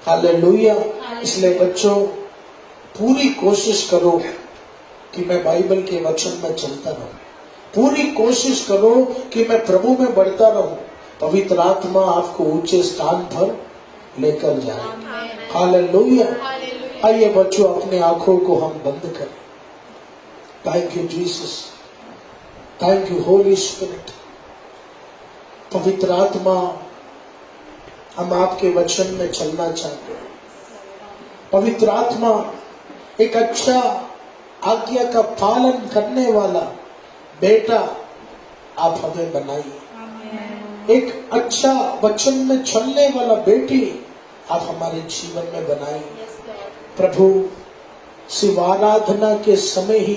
हालेलुया। इसलिए बच्चों, पूरी कोशिश करो कि मैं बाइबल के वचन में चलता रहूं। पूरी कोशिश करो कि मैं प्रभु में बढ़ता रहूं। पवित्र आत्मा आपको ऊंचे स्थान पर लेकर जाए। हालेलुया। आइए बच्चों, अपने आंखों को हम बंद करें। Thank you Jesus, thank you Holi spirit. पवित्र आत्मा, हम आपके वचन में चलना चाहते हैं। पवित्र आत्मा, एक अच्छा आज्ञा का पालन करने वाला बेटा आप हमें बनाइए। एक अच्छा वचन में चलने वाला बेटी आप हमारे जीवन में बनाइए। प्रभु, सिर्फ आराधना के समय ही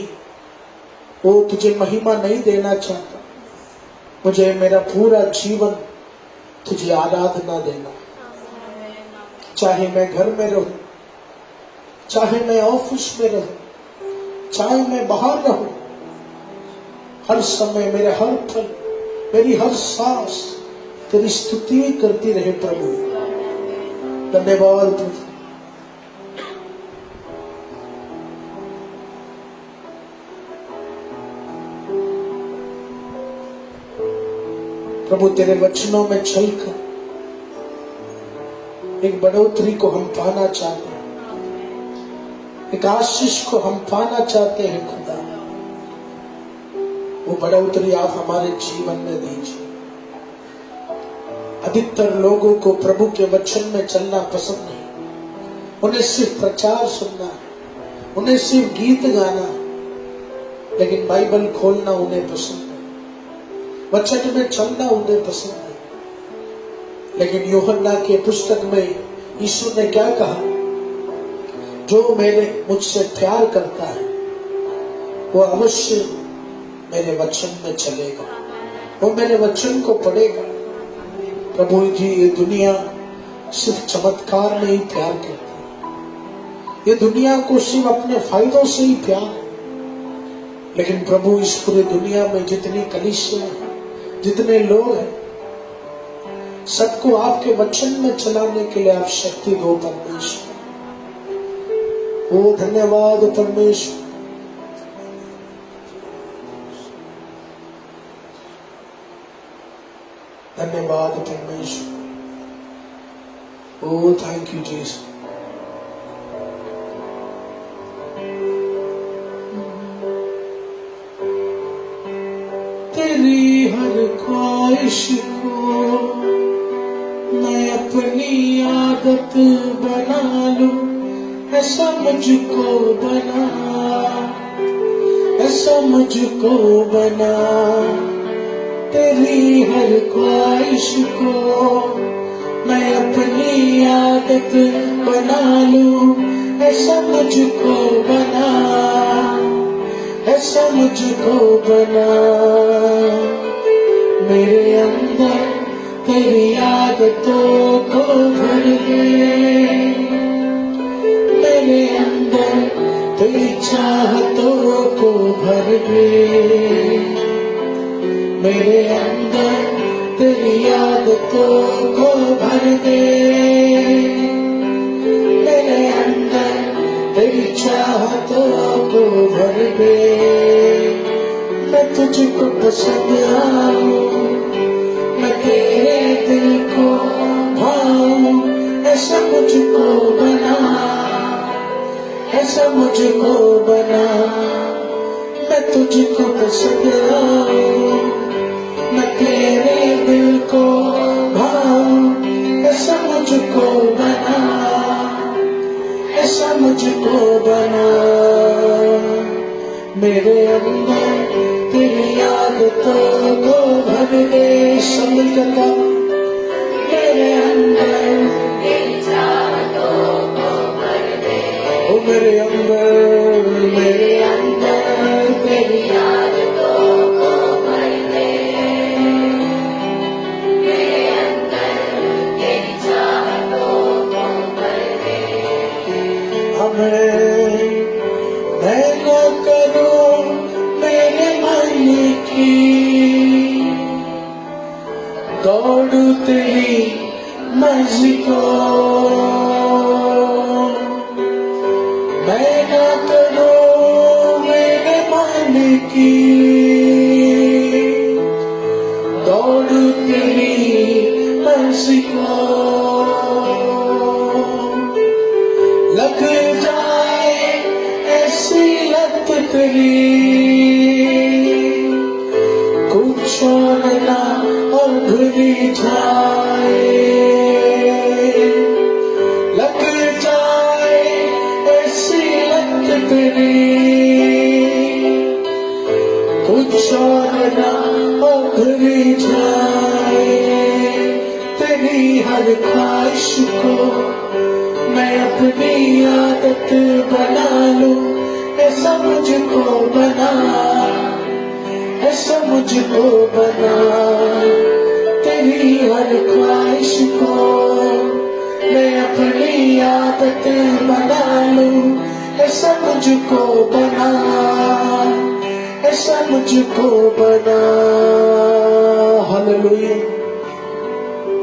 वो तुझे महिमा नहीं देना चाहता, मुझे मेरा पूरा जीवन तुझे आराधना देना। चाहे मैं घर में रहूं, चाहे मैं ऑफिस में रहूं, चाहे मैं बाहर रहूं, हर समय, मेरे हर पल, मेरी हर सांस तेरी स्तुति करती रहे। प्रभु, धन्यवाद प्रभु। प्रभु, तेरे वचनों में चलकर एक बढ़ोतरी को हम पाना चाहते हैं, एक आशीष को हम पाना चाहते हैं। खुदा, वो बढ़ोतरी आप हमारे जीवन में दीजिए। अधिकतर लोगों को प्रभु के वचन में चलना पसंद नहीं। उन्हें सिर्फ प्रचार सुनना है, उन्हें सिर्फ गीत गाना है, लेकिन बाइबल खोलना उन्हें पसंद नहीं, वचन में चलना उन्हें पसंद नहीं। लेकिन यूहन्ना के पुस्तक में यीशु ने क्या कहा? जो मुझसे प्यार करता है वो अवश्य मेरे वचन में चलेगा, वो मेरे वचन को पढ़ेगा। प्रभु जी, ये दुनिया सिर्फ चमत्कार में ही प्यार करती है, ये दुनिया को सिर्फ अपने फायदों से ही प्यार है। लेकिन प्रभु, इस पूरी दुनिया में जितनी कलीसियां हैं, जितने लोग हैं, सबको आपके वचन में चलाने के लिए आप शक्ति दो परमेश्वर। ओ धन्यवाद परमेश्वर। धन्यवाद परमेश्वर। ओ थैंक यू जीसस। तेरी हर ख्वाहिश को मैं अपनी आदत बना लूं, ऐसा मुझको बना, ऐसा मुझको बना। तेरी हर ख्वाहिश को मैं अपनी आदत बना लूं, ऐसा मुझको बना, ऐसा मुझको बना। मेरे अंदर तेरी आदतों को भर दे, मेरे अंदर तेरी चाहतों को भर दे, मेरे अंदर तेरी आदतों को भर दे, मेरे अंदर तेरी चाहतों को भर दे। मैं तुझको पसंद आऊं, मैं तेरे दिल को भाऊं, ऐसा मुझको बना, ऐसा मुझको बना। मैं तुझको पसंद आऊं, मैं तेरे दिल को भाऊं, ऐसा मुझको बना, ऐसा मुझको बना। मेरे अंदर तेरी आदतों को भर दे, समझ करता। मेरे अंदर तेरी चाहतों को भर दे, ओ मेरे अंदर, मेरे अंदर तेरी आदतों को भर दे, मेरे अंदर तेरी चाहतों को भर दे। हमें मैं न करूं मेरे मन की दौड़ तेरी मर्जी को, मैं न करूं मेरे मन की दौड़ तेरी मर्जी को। लग जाए ऐसी लत तेरी, कुछ और ना और भूली जाए। लग जाए ऐसी लत तेरी, कुछ और ना और भूली जाए। तेरी हर ख्वाहिश को मैं अपनी आदत बना लूं, ऐसा मुझको बना, ऐसा मुझको बना। तेरी हर ख्वाहिश को मैं अपनी आदत बना लूं, ऐसा मुझको बना, ऐसा मुझको बना। हालेलुया।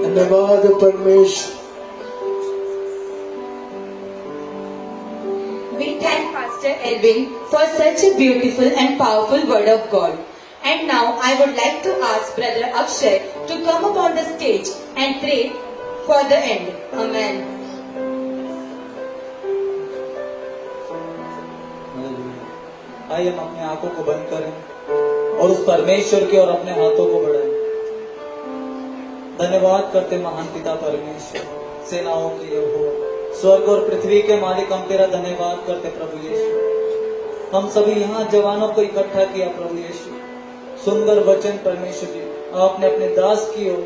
धन्यवाद परमेश्वर। We thank Pastor Edwin for such a beautiful and powerful word of God. And now I would like to ask Brother Akshay to come up on the stage and pray for the end. Amen. आइए हम अपने आंखों को बंद करें और उस परमेश्वर की ओर अपने हाथों को बढ़ाएं। धन्यवाद करते महान पिता परमेश्वर, सेनाओं की यहोवा, स्वर्ग और पृथ्वी के मालिक, हम तेरा धन्यवाद करते प्रभु यीशु। हम सभी यहाँ जवानों को इकट्ठा किया प्रभु यीशु। सुंदर वचन परमेश्वर जी आपने अपने दास की ओर,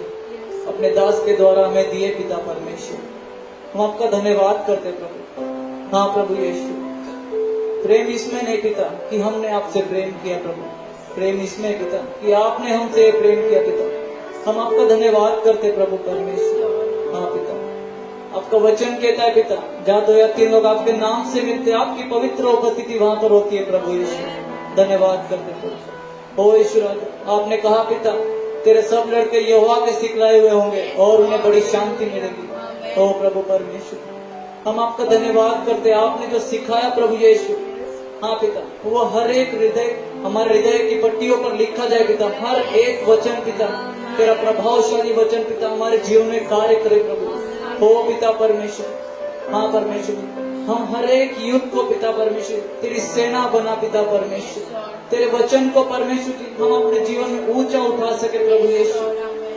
अपने दास के द्वारा हमें दिए पिता परमेश्वर। हम आपका धन्यवाद करते प्रभु। हाँ प्रभु यीशु, प्रेम इसमें नहीं पिता कि हमने आपसे प्रेम किया प्रभु, प्रेम इसमें पिता कि आपने हमसे प्रेम किया पिता। हम आपका धन्यवाद करते प्रभु परमेश्वर। हाँ पिता, आपका वचन कहता है पिता, जहाँ 2 या 3 लोग आपके नाम से मिलते, आपकी पवित्र उपस्थिति वहां पर होती है प्रभु यीशु। धन्यवाद करते प्रभु। ओ ईश्वर, आपने कहा पिता, तेरे सब लड़के यहोवा के सिखलाए हुए होंगे और उन्हें बड़ी शांति मिलेगी। ओ प्रभु परमेश्वर, हम आपका धन्यवाद करते, आपने जो सिखाया प्रभु यीशु, हाँ पिता, वो हर एक हृदय, हमारे हृदय की पट्टियों पर लिखा जाए पिता। हर एक वचन पिता, तेरा प्रभावशाली वचन पिता हमारे जीवन में कार्य करे प्रभु। हो पिता परमेश्वर, हाँ परमेश्वर, हम हर एक युद्ध को पिता परमेश्वर तेरी सेना बना पिता परमेश्वर, तेरे वचन को परमेश्वर हम अपने जीवन में ऊंचा उठा सके प्रभु यीशु।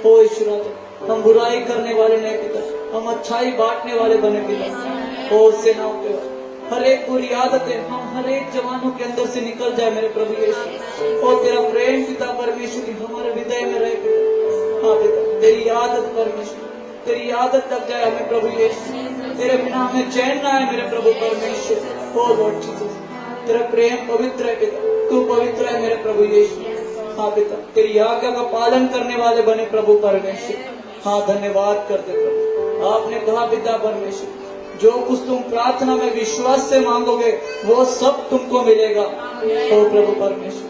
हो ईश्वर, हम बुराई करने वाले नहीं पिता, हम अच्छाई बांटने वाले बने पिता। हो सेनाओं के हर एक बुरी आदतें हम हर एक जवानों के अंदर से निकल जाए मेरे प्रभु यीशु। और तेरा प्रेम पिता परमेश्वर हमारे हृदय में रहे पिता। हाँ पिता, तेरी आदत परमेश्वर, तेरी आदत लग जाए हमें प्रभु यीशु। तेरे बिना हमें चैन ना है मेरे प्रभु परमेश्वर। ओ लॉर्ड जीसस, तेरा प्रेम पवित्र है पिता, तू पवित्र है मेरे प्रभु यीशु। हाँ पिता, तेरी आज्ञा का पालन करने वाले बने प्रभु परमेश्वर। हाँ धन्यवाद करते प्रभु। आपने कहा पिता परमेश्वर, जो कुछ तुम प्रार्थना में विश्वास से मांगोगे वो सब तुमको मिलेगा। ओ प्रभु परमेश्वर,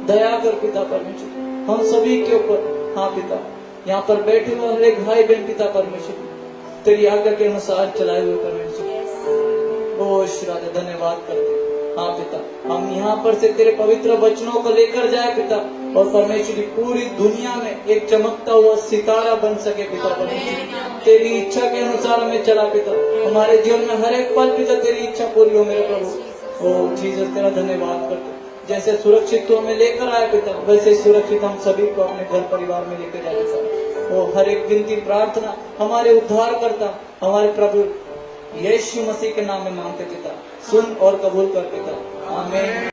दया कर पिता परमेश्वर हम सभी के ऊपर। हाँ पिता, यहाँ पर बैठे हुए हर एक भाई बहन पिता परमेश्वर तेरी आज्ञा के अनुसार चलाए हुए परमेश्वर। ओ ईश्वर, धन्यवाद करते। हाँ पिता, हम यहाँ पर से तेरे पवित्र वचनों को लेकर जाए पिता, और परमेश्वर पूरी दुनिया में एक चमकता हुआ सितारा बन सके पिता परमेश्वर। तेरी इच्छा के अनुसार हमें चला पिता, हमारे जीवन में हर एक पल पिता तेरी इच्छा पूरी हो मेरे प्रभु। ओ जीसस, तेरा धन्यवाद करते। जैसे सुरक्षित तो हमें लेकर आए पिता, वैसे सुरक्षित हम सभी को अपने घर परिवार में लेकर जाए पिता। ओ हर एक विनती प्रार्थना हमारे उद्धार करता हमारे प्रभु यीशु मसीह के नाम में मांगते पिता, सुन और कबूल कर पिता। आमीन।